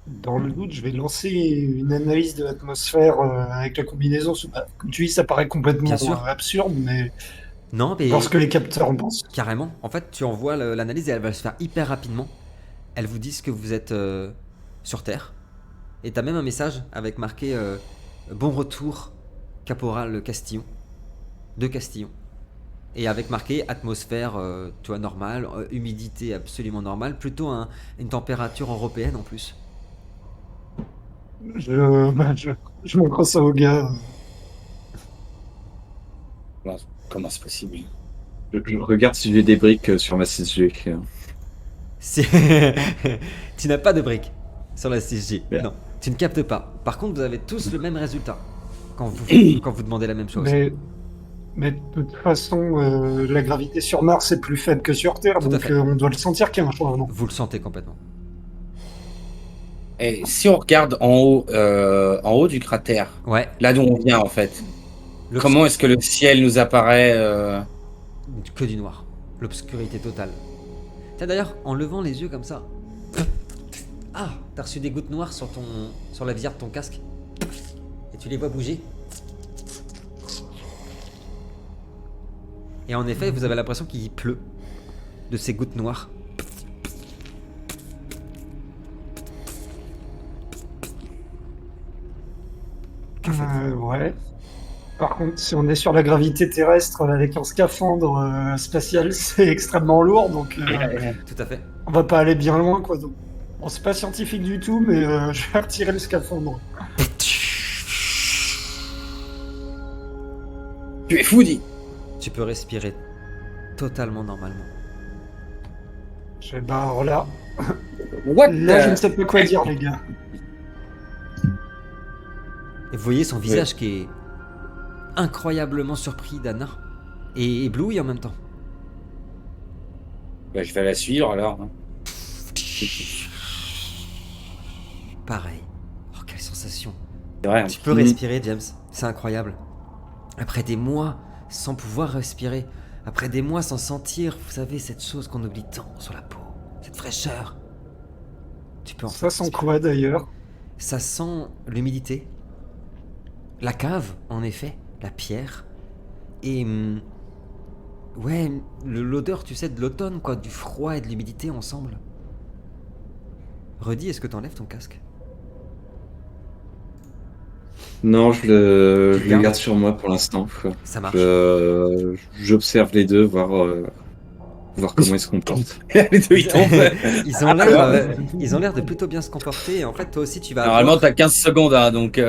Dans le doute, je vais lancer une analyse de l'atmosphère avec la combinaison. Comme tu dis, ça paraît complètement Bien sûr. absurde, mais Non, mais voir ce que les capteurs en pensent. carrément. En fait, tu envoies l'analyse et elle va se faire hyper rapidement. Elles vous disent que vous êtes sur Terre. Et t'as même un message avec marqué bon retour, caporal Castillon. De Castillon. Et avec marqué atmosphère, tu vois, normale, humidité absolument normale, plutôt une température européenne en plus. Je m'en crois ça au gars. Comment c'est possible? Je regarde si j'ai des briques sur ma 6G. Tu n'as pas de briques sur la 6G. Merde. Non, tu ne captes pas. Par contre, vous avez tous le même résultat quand vous demandez la même chose. Mais de toute façon, la gravité sur Mars est plus faible que sur Terre, Tout à donc fait. on doit le sentir qu'il y a un changement. Vous le sentez complètement. Et si on regarde en haut du cratère, Ouais. là d'où on vient en fait, L'obs- comment est-ce que le ciel nous apparaît Que du noir. L'obscurité totale. Tiens, d'ailleurs, en levant les yeux comme ça. Ah, t'as reçu des gouttes noires sur la visière de ton casque. Et tu les vois bouger. Et en effet, vous avez l'impression qu'il pleut de ces gouttes noires. Ouais. Par contre, si on est sur la gravité terrestre avec un scaphandre spatial, c'est extrêmement lourd, donc Tout à fait. on va pas aller bien loin, quoi. Donc, bon, c'est pas scientifique du tout, mais je vais retirer le scaphandre. Tu es fou, dit. Tu peux respirer totalement normalement. Bah alors là, What là je ne sais pas quoi dire, les gars. Et vous voyez son visage qui est incroyablement surpris d'Anna et ébloui en même temps. Bah, je vais la suivre alors. Pareil. Oh, quelle sensation. C'est vrai. Tu peux respirer, James. C'est incroyable. Après des mois sans pouvoir respirer, après des mois sans sentir, vous savez, cette chose qu'on oublie tant sur la peau, cette fraîcheur. Tu peux Ça sent quoi d'ailleurs? Ça sent l'humidité, la cave, en effet, la pierre, et ouais, l'odeur, tu sais, de l'automne, quoi, du froid et de l'humidité ensemble. Redis, est-ce que t'enlèves ton casque? Non, je le gardes garde sur moi pour l'instant. Ça marche. J'observe les deux, voir comment ils se comportent. Les deux, ils tombent. Ils ont l'air de plutôt bien se comporter. Et en fait, toi aussi, tu vas Normalement, avoir, t'as 15 secondes, hein, donc.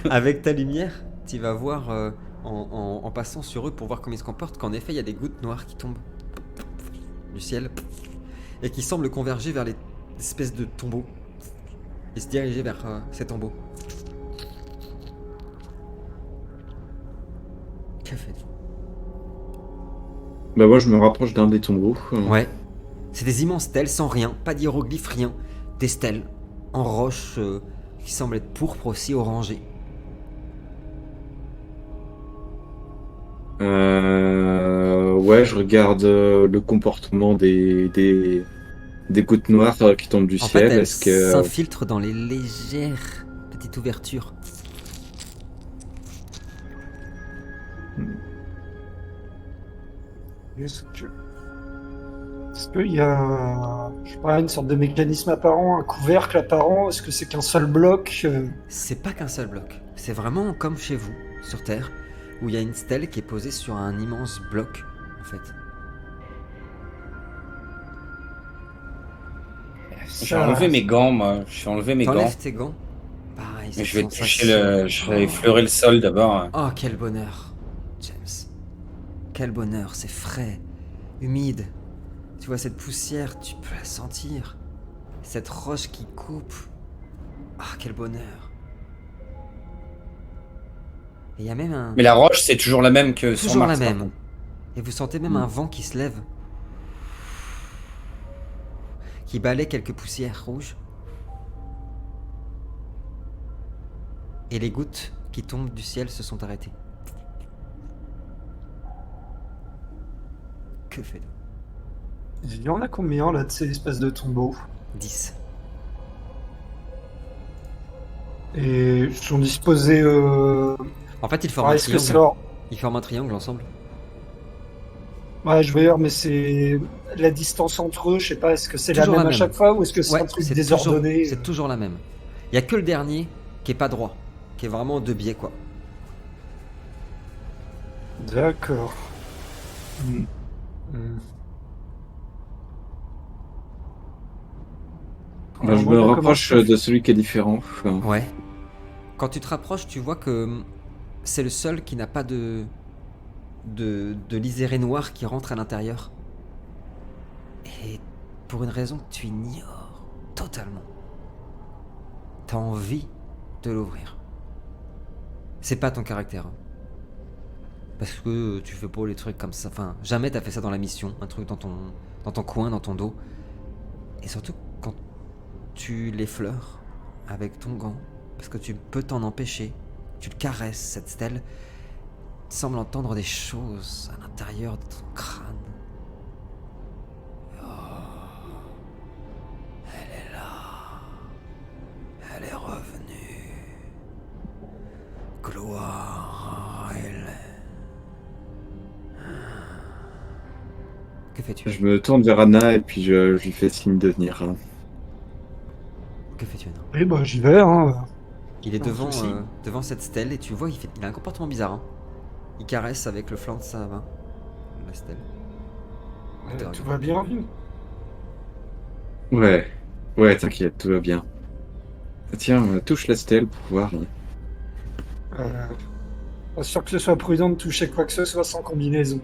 avec ta lumière, tu vas voir en passant sur eux pour voir comment ils se comportent qu'en effet, il y a des gouttes noires qui tombent du ciel et qui semblent converger vers les espèces de tombeaux et se diriger vers ces tombeaux. Que faites-vous? Bah moi je me rapproche d'un des tombeaux. Ouais. C'est des immenses stèles sans rien, pas d'hiéroglyphes, rien. Des stèles en roche qui semblent être pourpres aussi, orangées. Ouais, je regarde le comportement des gouttes noires qui tombent du En ciel. fait, elles Est-ce que s'infiltrent dans les légères petites ouvertures. Est-ce qu'il y a, je sais pas, une sorte de mécanisme apparent, un couvercle apparent? Est-ce que c'est qu'un seul bloc? C'est pas qu'un seul bloc. C'est vraiment comme chez vous, sur Terre, où il y a une stèle qui est posée sur un immense bloc, en fait. Je vais enlever mes gants, moi. Je vais enlever mes gants. T'enlèves tes gants. Pareil, Mais cette je vais toucher sensation. je vais effleurer le sol d'abord. Oh, quel bonheur, James. Quel bonheur, c'est frais, humide. Tu vois cette poussière, tu peux la sentir. Cette roche qui coupe. Ah, quel bonheur. Et il y a même un... Mais la roche, c'est toujours la même que sur Toujours la Mars. par même. contre. Et vous sentez même un vent qui se lève. Qui balaie quelques poussières rouges. Et les gouttes qui tombent du ciel se sont arrêtées. Que faites-vous? Il y en a combien là de ces espèces de tombeaux? 10. Et ils sont disposés. En fait, ils forment un Est-ce que c'est triangle. leur... Ils forment un triangle ensemble. Ouais, je vais dire, mais c'est la distance entre eux, je sais pas, est-ce que c'est la Toujours même la à même. chaque fois ou est-ce que c'est Ouais, un truc c'est désordonné? c'est toujours la même. Il y a que le dernier qui est pas droit, qui est vraiment de biais, quoi. D'accord. bah, je me rapproche de celui qui est différent. Ouais. Quand tu te rapproches, tu vois que c'est le seul qui n'a pas de liséré noir qui rentre à l'intérieur. Et pour une raison que tu ignores totalement. T'as envie de l'ouvrir. C'est pas ton caractère. Hein. Parce que tu fais pas les trucs comme ça. Enfin, jamais t'as fait ça dans la mission. Un truc dans ton coin, dans ton dos. Et surtout, quand tu l'effleures, avec ton gant, parce que tu peux t'en empêcher. Tu le caresses, cette stèle. Tu sembles entendre des choses à l'intérieur de ton crâne. Oh, elle est là. Elle est revenue. Gloire à elle. Que fais-tu? Je me tourne vers Anna et puis je lui fais signe de venir. Que fais-tu, Anna? Oui, bah j'y vais, hein. Il est Pas de souci. devant cette stèle et tu vois, il a un comportement bizarre. Hein. Il caresse avec le flanc de sa main la stèle. Tout va bien, vieux. Ouais, t'inquiète, tout va bien. Tiens, touche la stèle pour voir. Pas sûr que ce soit prudent de toucher quoi que ce soit sans combinaison.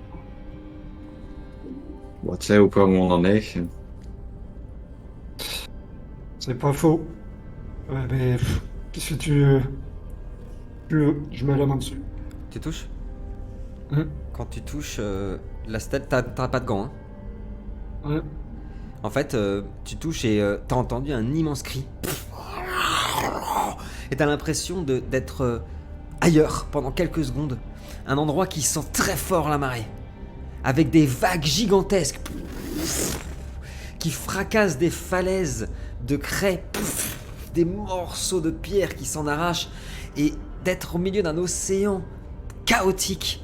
Bon, tu sais au point où on en est. C'est pas faux. Ouais, mais qu'est-ce que je mets la main dessus. Tu touches? Hein. Quand tu touches la stèle, t'as pas de gants. Hein. Ouais. En fait, tu touches et t'as entendu un immense cri. Et t'as l'impression d'être ailleurs pendant quelques secondes. Un endroit qui sent très fort la marée. Avec des vagues gigantesques qui fracassent des falaises de craie, des morceaux de pierre qui s'en arrachent, et d'être au milieu d'un océan chaotique.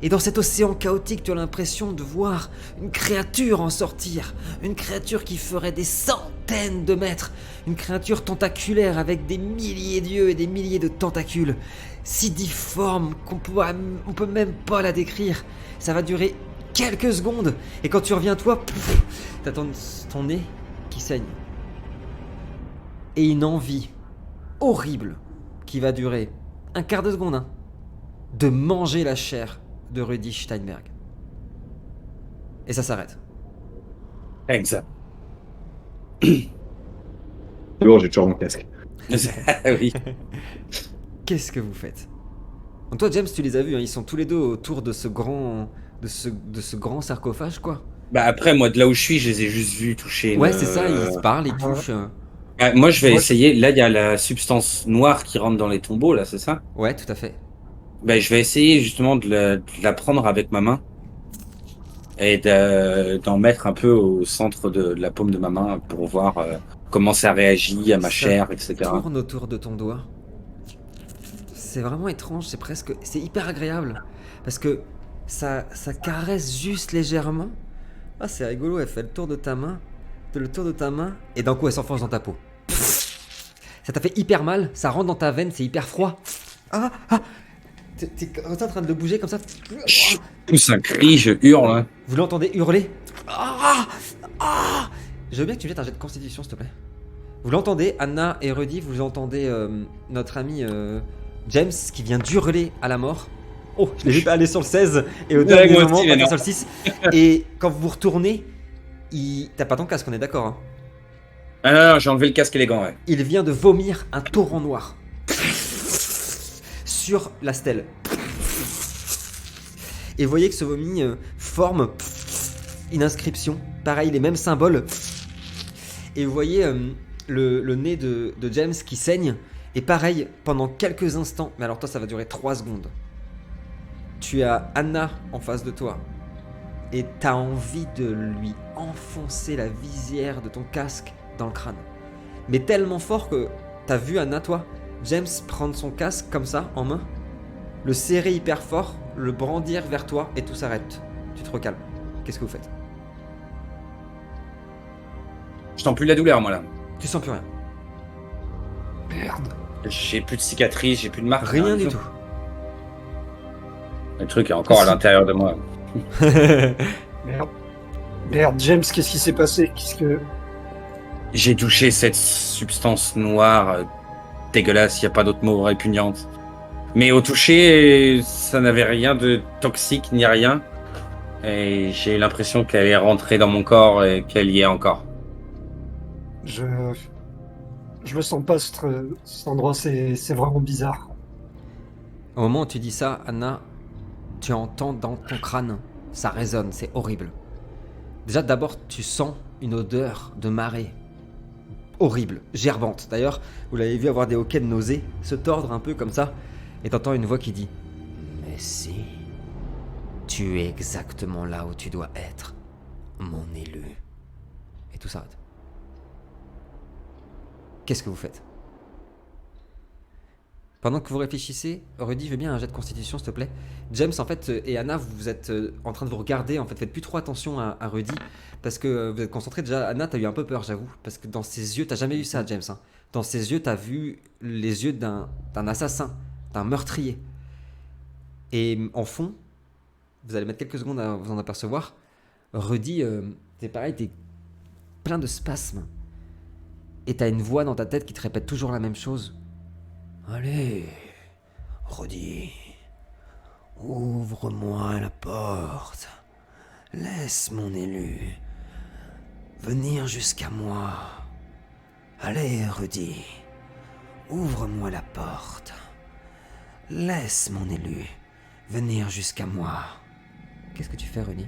Et dans cet océan chaotique, tu as l'impression de voir une créature en sortir. Une créature qui ferait des centaines de mètres. Une créature tentaculaire avec des milliers d'yeux et des milliers de tentacules. Si difforme qu'on peut même pas la décrire. Ça va durer quelques secondes. Et quand tu reviens toi, t'as ton nez qui saigne. Et une envie horrible qui va durer un quart de seconde. Hein, de manger la chair de Rudy Steinberg. Et ça s'arrête. Exact. C'est bon, j'ai toujours mon casque. Oui. Qu'est-ce que vous faites? Donc toi, James, tu les as vus, hein, ils sont tous les deux autour de ce grand, de ce grand sarcophage, quoi. Bah après, moi, de là où je suis, je les ai juste vus toucher. Ouais, c'est ça, ils se parlent, ils touchent. Moi, je vais essayer. Là, il y a la substance noire qui rentre dans les tombeaux, là, c'est ça? Ouais, tout à fait. Ben, je vais essayer justement de la prendre avec ma main et d'en mettre un peu au centre de la paume de ma main pour voir comment ça réagit à ma chair, etc. Tourne autour de ton doigt. C'est vraiment étrange, c'est hyper agréable parce que ça caresse juste légèrement. Ah, c'est rigolo, elle fait le tour de ta main, et d'un coup elle s'enfonce dans ta peau. Ça t'a fait hyper mal, ça rentre dans ta veine, c'est hyper froid. Ah. T'es en train de le bouger comme ça. Je pousse un cri, je hurle. Hein. Vous l'entendez hurler. Je veux bien que tu me jettes un jet de constitution, s'il te plaît. Vous l'entendez, Anna et Rudy, vous entendez notre ami James qui vient d'hurler à la mort. Oh, je l'ai vu aller sur le 16 et au dernier moment, il est sur le 6. Et quand vous vous retournez, t'as pas ton casque, on est d'accord. Hein. Ah non, j'ai enlevé le casque et les gants, ouais. Il vient de vomir un torrent noir sur la stèle. Et vous voyez que ce vomi forme une inscription. Pareil, les mêmes symboles. Et vous voyez le nez de James qui saigne. Et pareil, pendant quelques instants, mais alors toi ça va durer 3 secondes. Tu as Anna en face de toi. Et t'as envie de lui enfoncer la visière de ton casque dans le crâne. Mais tellement fort que t'as vu Anna, toi, James prendre son casque comme ça, en main, le serrer hyper fort, le brandir vers toi et tout s'arrête. Tu te recalmes. Qu'est-ce que vous faites? Je sens plus la douleur, moi, là. Tu sens plus rien. Merde. J'ai plus de cicatrices, j'ai plus de marques. Rien du tout. Le truc est encore à l'intérieur de moi. Merde, James, qu'est-ce qui s'est passé? J'ai touché cette substance noire dégueulasse, il n'y a pas d'autre mot, répugnante. Mais au toucher, ça n'avait rien de toxique ni rien. Et j'ai l'impression qu'elle est rentrée dans mon corps et qu'elle y est encore. Je me sens pas cet endroit, c'est vraiment bizarre. Au moment où tu dis ça, Anna, tu entends dans ton crâne, ça résonne, c'est horrible. Déjà, d'abord, tu sens une odeur de marée. horrible, gerbante. D'ailleurs, vous l'avez vu avoir des hoquets de nausée, se tordre un peu comme ça, et t'entends une voix qui dit « Mais si, tu es exactement là où tu dois être, mon élu. » Et tout s'arrête. Qu'est-ce que vous faites? Pendant que vous réfléchissez, Rudy, veux bien un jet de constitution, s'il te plaît. James, en fait, et Anna, vous êtes en train de vous regarder. En fait, faites plus trop attention à Rudy, parce que vous êtes concentrés. Déjà, Anna, t'as eu un peu peur, j'avoue, parce que dans ses yeux, t'as jamais vu ça, James. Hein. Dans ses yeux, t'as vu les yeux d'un assassin, d'un meurtrier. Et en fond, vous allez mettre quelques secondes à vous en apercevoir. Rudy, c'est pareil, t'es plein de spasmes. Et t'as une voix dans ta tête qui te répète toujours la même chose. Allez, Rudy, ouvre-moi la porte. Laisse mon élu venir jusqu'à moi. Allez, Rudy, ouvre-moi la porte. Laisse mon élu venir jusqu'à moi. Qu'est-ce que tu fais, Rudy?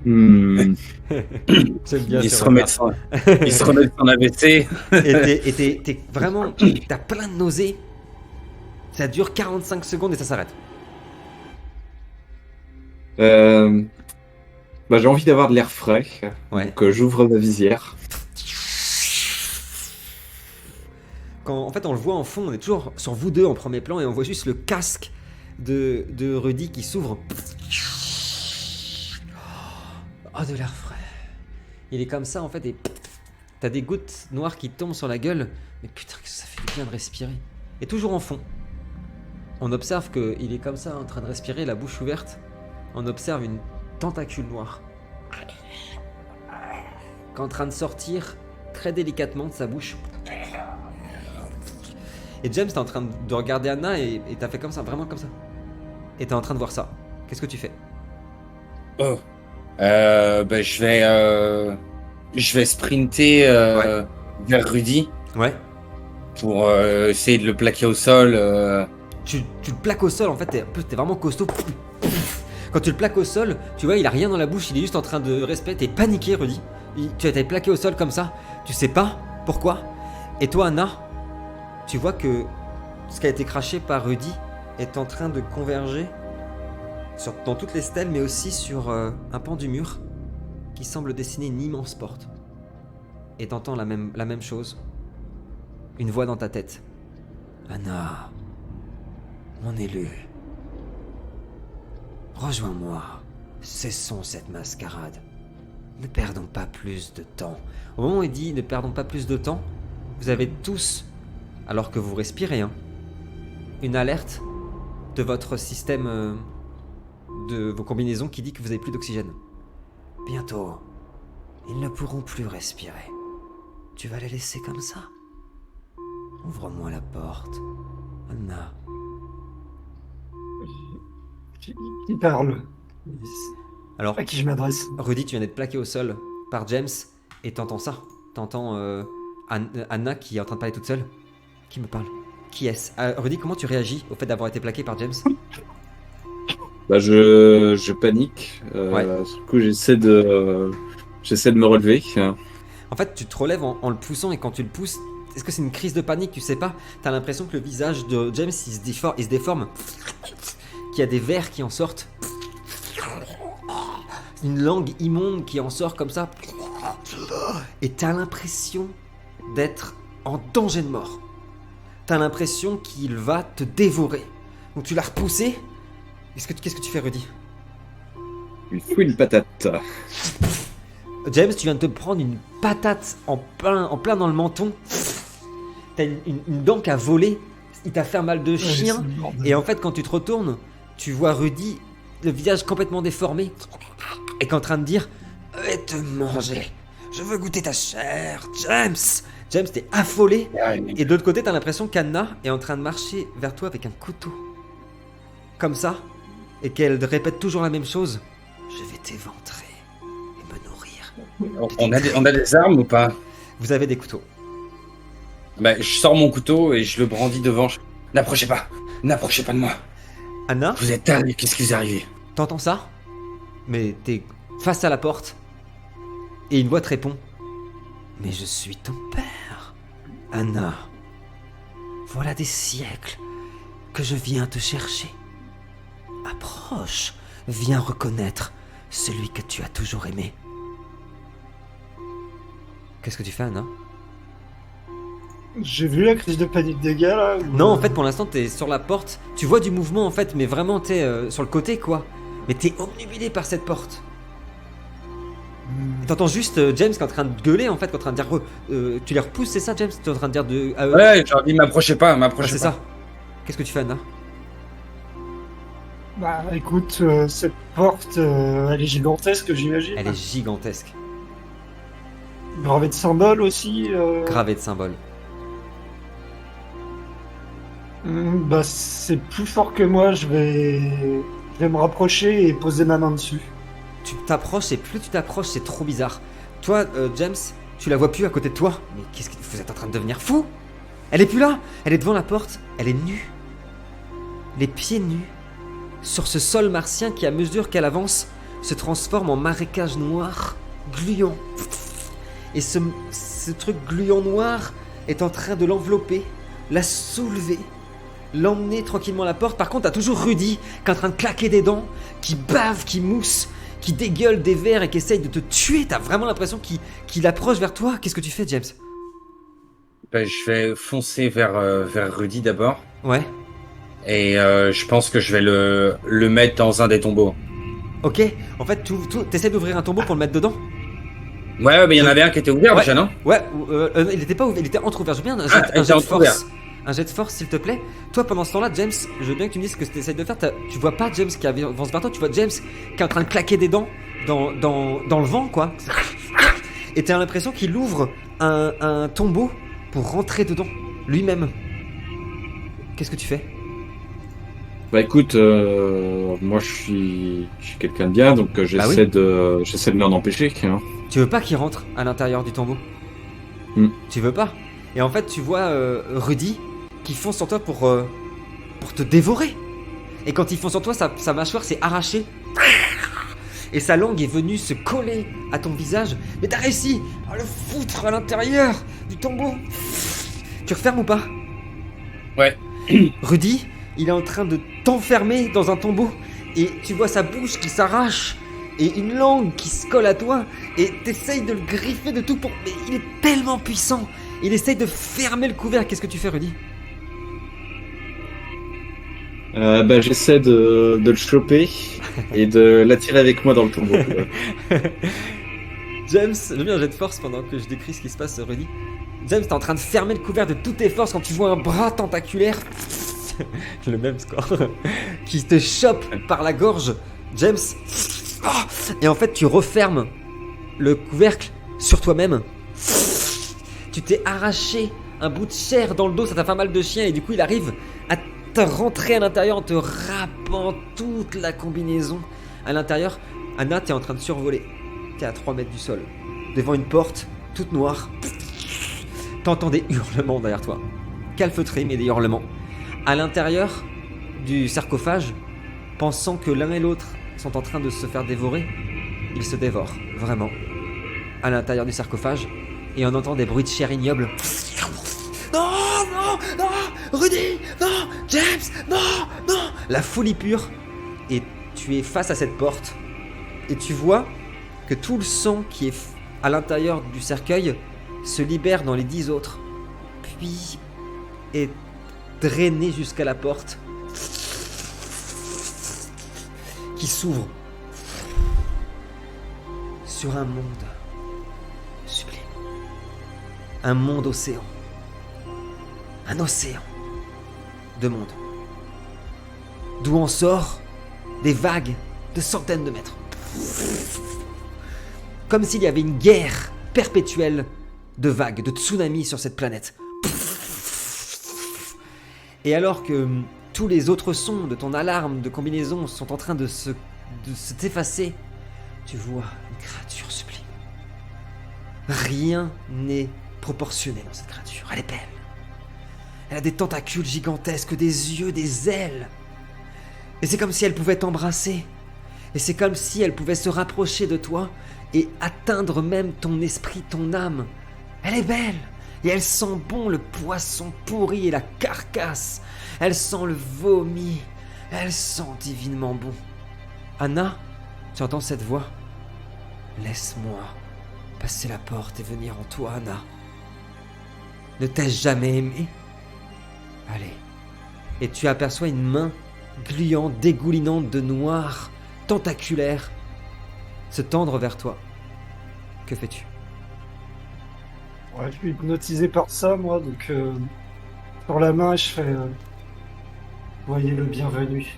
Hmm. J'aime bien il se remet son AVC. Et t'es vraiment... T'as plein de nausées. Ça dure 45 secondes et ça s'arrête. Bah, j'ai envie d'avoir de l'air frais, Ouais. donc j'ouvre ma visière. En fait, on le voit en fond, on est toujours sur vous deux en premier plan et on voit juste le casque de Rudy qui s'ouvre. Oh, de l'air frais. Il est comme ça en fait et t'as des gouttes noires qui tombent sur la gueule. Mais putain, que ça fait du bien de respirer. Et toujours en fond, on observe qu'il est comme ça en train de respirer, la bouche ouverte. On observe une tentacule noire qui est en train de sortir très délicatement de sa bouche. Et James, t'es en train de regarder Anna et t'as fait comme ça, vraiment comme ça. Et t'es en train de voir ça. Qu'est-ce que tu fais? Oh. Ben, je vais sprinter vers Rudy Ouais. pour essayer de le plaquer au sol. Tu le plaques au sol, en fait, t'es vraiment costaud. Quand tu le plaques au sol, tu vois, il a rien dans la bouche, il est juste en train de respirer. T'es paniqué, Rudy. Tu as été plaqué au sol comme ça. Tu sais pas pourquoi. Et toi, Anna, tu vois que ce qui a été craché par Rudy est en train de converger dans toutes les stèles, mais aussi sur un pan du mur qui semble dessiner une immense porte. Et t'entends la même chose. Une voix dans ta tête. Anna, mon élu, rejoins-moi. Cessons cette mascarade. Ne perdons pas plus de temps. Au moment où il dit ne perdons pas plus de temps, vous avez tous, alors que vous respirez, une alerte de votre système de vos combinaisons qui dit que vous n'avez plus d'oxygène. Bientôt, ils ne pourront plus respirer. Tu vas les laisser comme ça? Ouvre-moi la porte, Anna. Qui parle? Alors, À qui je m'adresse? Rudy, tu viens d'être plaqué au sol par James et t'entends ça. T'entends Anna qui est en train de parler toute seule. Qui me parle? Qui est-ce? Rudy, comment tu réagis au fait d'avoir été plaqué par James? Bah, je panique. Ouais. Du coup, j'essaie de me relever. En fait, tu te relèves en le poussant et quand tu le pousses, est-ce que c'est une crise de panique? Tu sais pas. T'as l'impression que le visage de James il se déforme. Qu'il y a des vers qui en sortent. Une langue immonde qui en sort comme ça. Et t'as l'impression d'être en danger de mort. T'as l'impression qu'il va te dévorer. Donc tu l'as repoussé. Qu'est-ce que tu fais, Rudy? Il faut une patate. James, tu viens de te prendre une patate en plein dans le menton. T'as une dent qui a volé. Il t'a fait un mal de chien. Et en fait, quand tu te retournes, tu vois Rudy, le visage complètement déformé, et qui est en train de dire « Je vais te manger. Je veux goûter ta chair, James !» James, t'es affolé. Et de l'autre côté, t'as l'impression qu'Anna est en train de marcher vers toi avec un couteau. Comme ça. Et qu'elle répète toujours la même chose. « Je vais t'éventrer et me nourrir. » On a des armes ou pas? Vous avez des couteaux. Bah, je sors mon couteau et je le brandis devant. N'approchez pas de moi. Anna, Vous êtes tarés, qu'est-ce qui vous est arrivé? t'entends ça? Mais t'es face à la porte, et une voix te répond. Mais je suis ton père, Anna. Voilà des siècles que je viens te chercher. Approche, viens reconnaître celui que tu as toujours aimé. Qu'est-ce que tu fais, Anna? J'ai vu la crise de panique des gars là. Non, en fait, pour l'instant, t'es sur la porte. Tu vois du mouvement, en fait, mais vraiment, t'es sur le côté, quoi. Mais t'es obnubilé par cette porte. T'entends juste James qui est en train de gueuler, en fait, qui est en train de dire... tu les repousses, c'est ça, James? Tu es en train de dire de... Ouais, j'ai dit m'approchez pas, Ah, m'approchez c'est pas. ça. Qu'est-ce que tu fais, Anna? Bah écoute, cette porte, elle est gigantesque, j'imagine. Elle est gigantesque. Gravée de symboles aussi. Gravée de symboles. Bah c'est plus fort que moi, je vais me rapprocher et poser ma main dessus. Tu t'approches et plus tu t'approches, c'est trop bizarre. Toi, James, tu la vois plus à côté de toi. Mais qu'est-ce que vous êtes en train de devenir fou? Elle est plus là. Elle est devant la porte. Elle est nue. Les pieds nus. Sur ce sol martien qui, à mesure qu'elle avance, se transforme en marécage noir, gluant. Et ce truc gluant noir est en train de l'envelopper, la soulever, l'emmener tranquillement à la porte. Par contre, t'as toujours Rudy qui est en train de claquer des dents, qui bave, qui mousse, qui dégueule des verres et qui essaye de te tuer. T'as vraiment l'impression qu'il approche vers toi. Qu'est-ce que tu fais, James? Ben, je vais foncer vers Rudy d'abord. Ouais. Et je pense que je vais le mettre dans un des tombeaux. Ok. En fait, t'essaies d'ouvrir un tombeau pour le mettre dedans? Ouais, mais il y en avait un qui était ouvert déjà, non? Ouais, il était pas ouvert, il était entrouvert. Je veux bien un il jet était de force. entrouvert. Un jet de force, s'il te plaît. Toi, pendant ce temps-là, James, je veux bien que tu me dises ce que tu essayes de faire. Tu vois pas James qui avance vers toi, tu vois James qui est en train de claquer des dents dans le vent, quoi. Et t'as l'impression qu'il ouvre un tombeau pour rentrer dedans, lui-même. Qu'est-ce que tu fais? Bah écoute, moi je suis quelqu'un de bien, donc j'essaie de m'en empêcher. Hein. Tu veux pas qu'il rentre à l'intérieur du tombeau? Tu veux pas? Et en fait, tu vois Rudy qui fonce sur toi pour te dévorer. Et quand il fonce sur toi, sa mâchoire s'est arrachée. Et sa langue est venue se coller à ton visage. Mais t'as réussi à le foutre à l'intérieur du tombeau. Tu refermes ou pas? Ouais. Rudy, il est en train de t'enfermer dans un tombeau. Et tu vois sa bouche qui s'arrache. Et une langue qui se colle à toi. Et t'essayes de le griffer de tout pour... Mais il est tellement puissant. Il essaye de fermer le couvercle. Qu'est-ce que tu fais, Rudy? Bah j'essaie de le choper et de l'attirer avec moi dans le tombeau. James, je mets un jet de force pendant que je décris ce qui se passe, Rudy. James, t'es en train de fermer le couvercle de toutes tes forces quand tu vois un bras tentaculaire, le même score, qui te chope par la gorge. James, et en fait tu refermes le couvercle sur toi-même. Tu t'es arraché un bout de chair dans le dos, ça t'a fait mal de chien et du coup il arrive à te rentrer à l'intérieur en te râpant toute la combinaison à l'intérieur. Anna, t'es en train de survoler. T'es à 3 mètres du sol, devant une porte toute noire. T'entends des hurlements derrière toi. Calfeutrés, mais des hurlements. À l'intérieur du sarcophage, pensant que l'un et l'autre sont en train de se faire dévorer, ils se dévorent, vraiment. À l'intérieur du sarcophage, et on entend des bruits de chair ignoble. Non, non, non, Rudy, non, James, non, non. La folie pure. Et tu es face à cette porte. Et tu vois que tout le sang qui est à l'intérieur du cercueil se libère dans les 10 autres. Puis est drainé jusqu'à la porte. Qui s'ouvre. Sur un monde sublime. Un monde océan. Un océan de monde. D'où en sort des vagues de centaines de mètres. Comme s'il y avait une guerre perpétuelle de vagues, de tsunamis sur cette planète. Et alors que tous les autres sons de ton alarme de combinaison sont en train de s'effacer, tu vois une créature sublime. Rien n'est proportionné dans cette créature. Elle est belle. Elle a des tentacules gigantesques, des yeux, des ailes. Et c'est comme si elle pouvait t'embrasser. Et c'est comme si elle pouvait se rapprocher de toi et atteindre même ton esprit, ton âme. Elle est belle et elle sent bon le poisson pourri et la carcasse. Elle sent le vomi. Elle sent divinement bon. Anna, tu entends cette voix? Laisse-moi passer la porte et venir en toi, Anna. Ne t'ai-je jamais aimé? Allez. Et tu aperçois une main gluante, dégoulinante de noir, tentaculaire, se tendre vers toi. Que fais-tu? Ouais, je suis hypnotisé par ça, moi, donc sur la main, je fais voyez le bienvenu.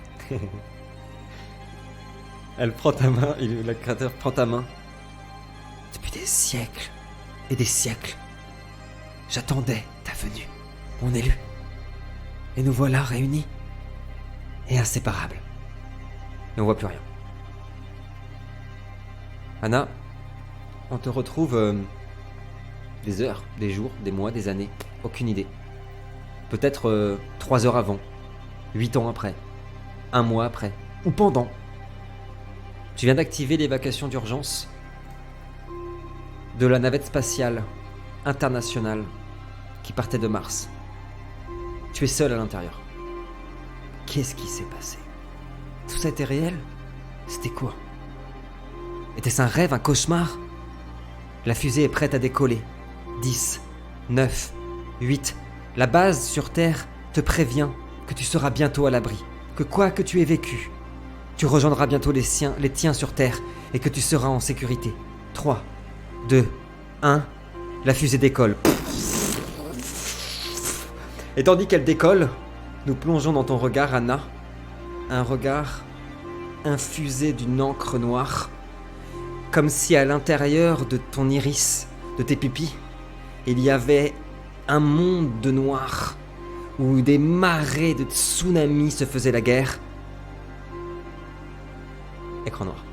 Elle prend ta main, le créateur prend ta main. Depuis des siècles et des siècles, j'attendais ta venue, mon élu. Et nous voilà réunis et inséparables. Et on voit plus rien. Anna, on te retrouve des heures, des jours, des mois, des années, aucune idée. Peut-être 3 heures avant, 8 ans après, 1 mois après, ou pendant. Tu viens d'activer l'évacuation d'urgence de la navette spatiale internationale qui partait de Mars. Tu es seul à l'intérieur. Qu'est-ce qui s'est passé? Tout ça était réel? C'était quoi? Était-ce un rêve, un cauchemar? La fusée est prête à décoller. 10, 9, 8. La base sur Terre te prévient que tu seras bientôt à l'abri. Que quoi que tu aies vécu, tu rejoindras bientôt les tiens sur Terre et que tu seras en sécurité. 3, 2, 1. La fusée décolle. Et tandis qu'elle décolle, nous plongeons dans ton regard, Anna. Un regard infusé d'une encre noire. Comme si à l'intérieur de ton iris, de tes pupilles, il y avait un monde de noir, où des marées de tsunamis se faisaient la guerre. Écran noir.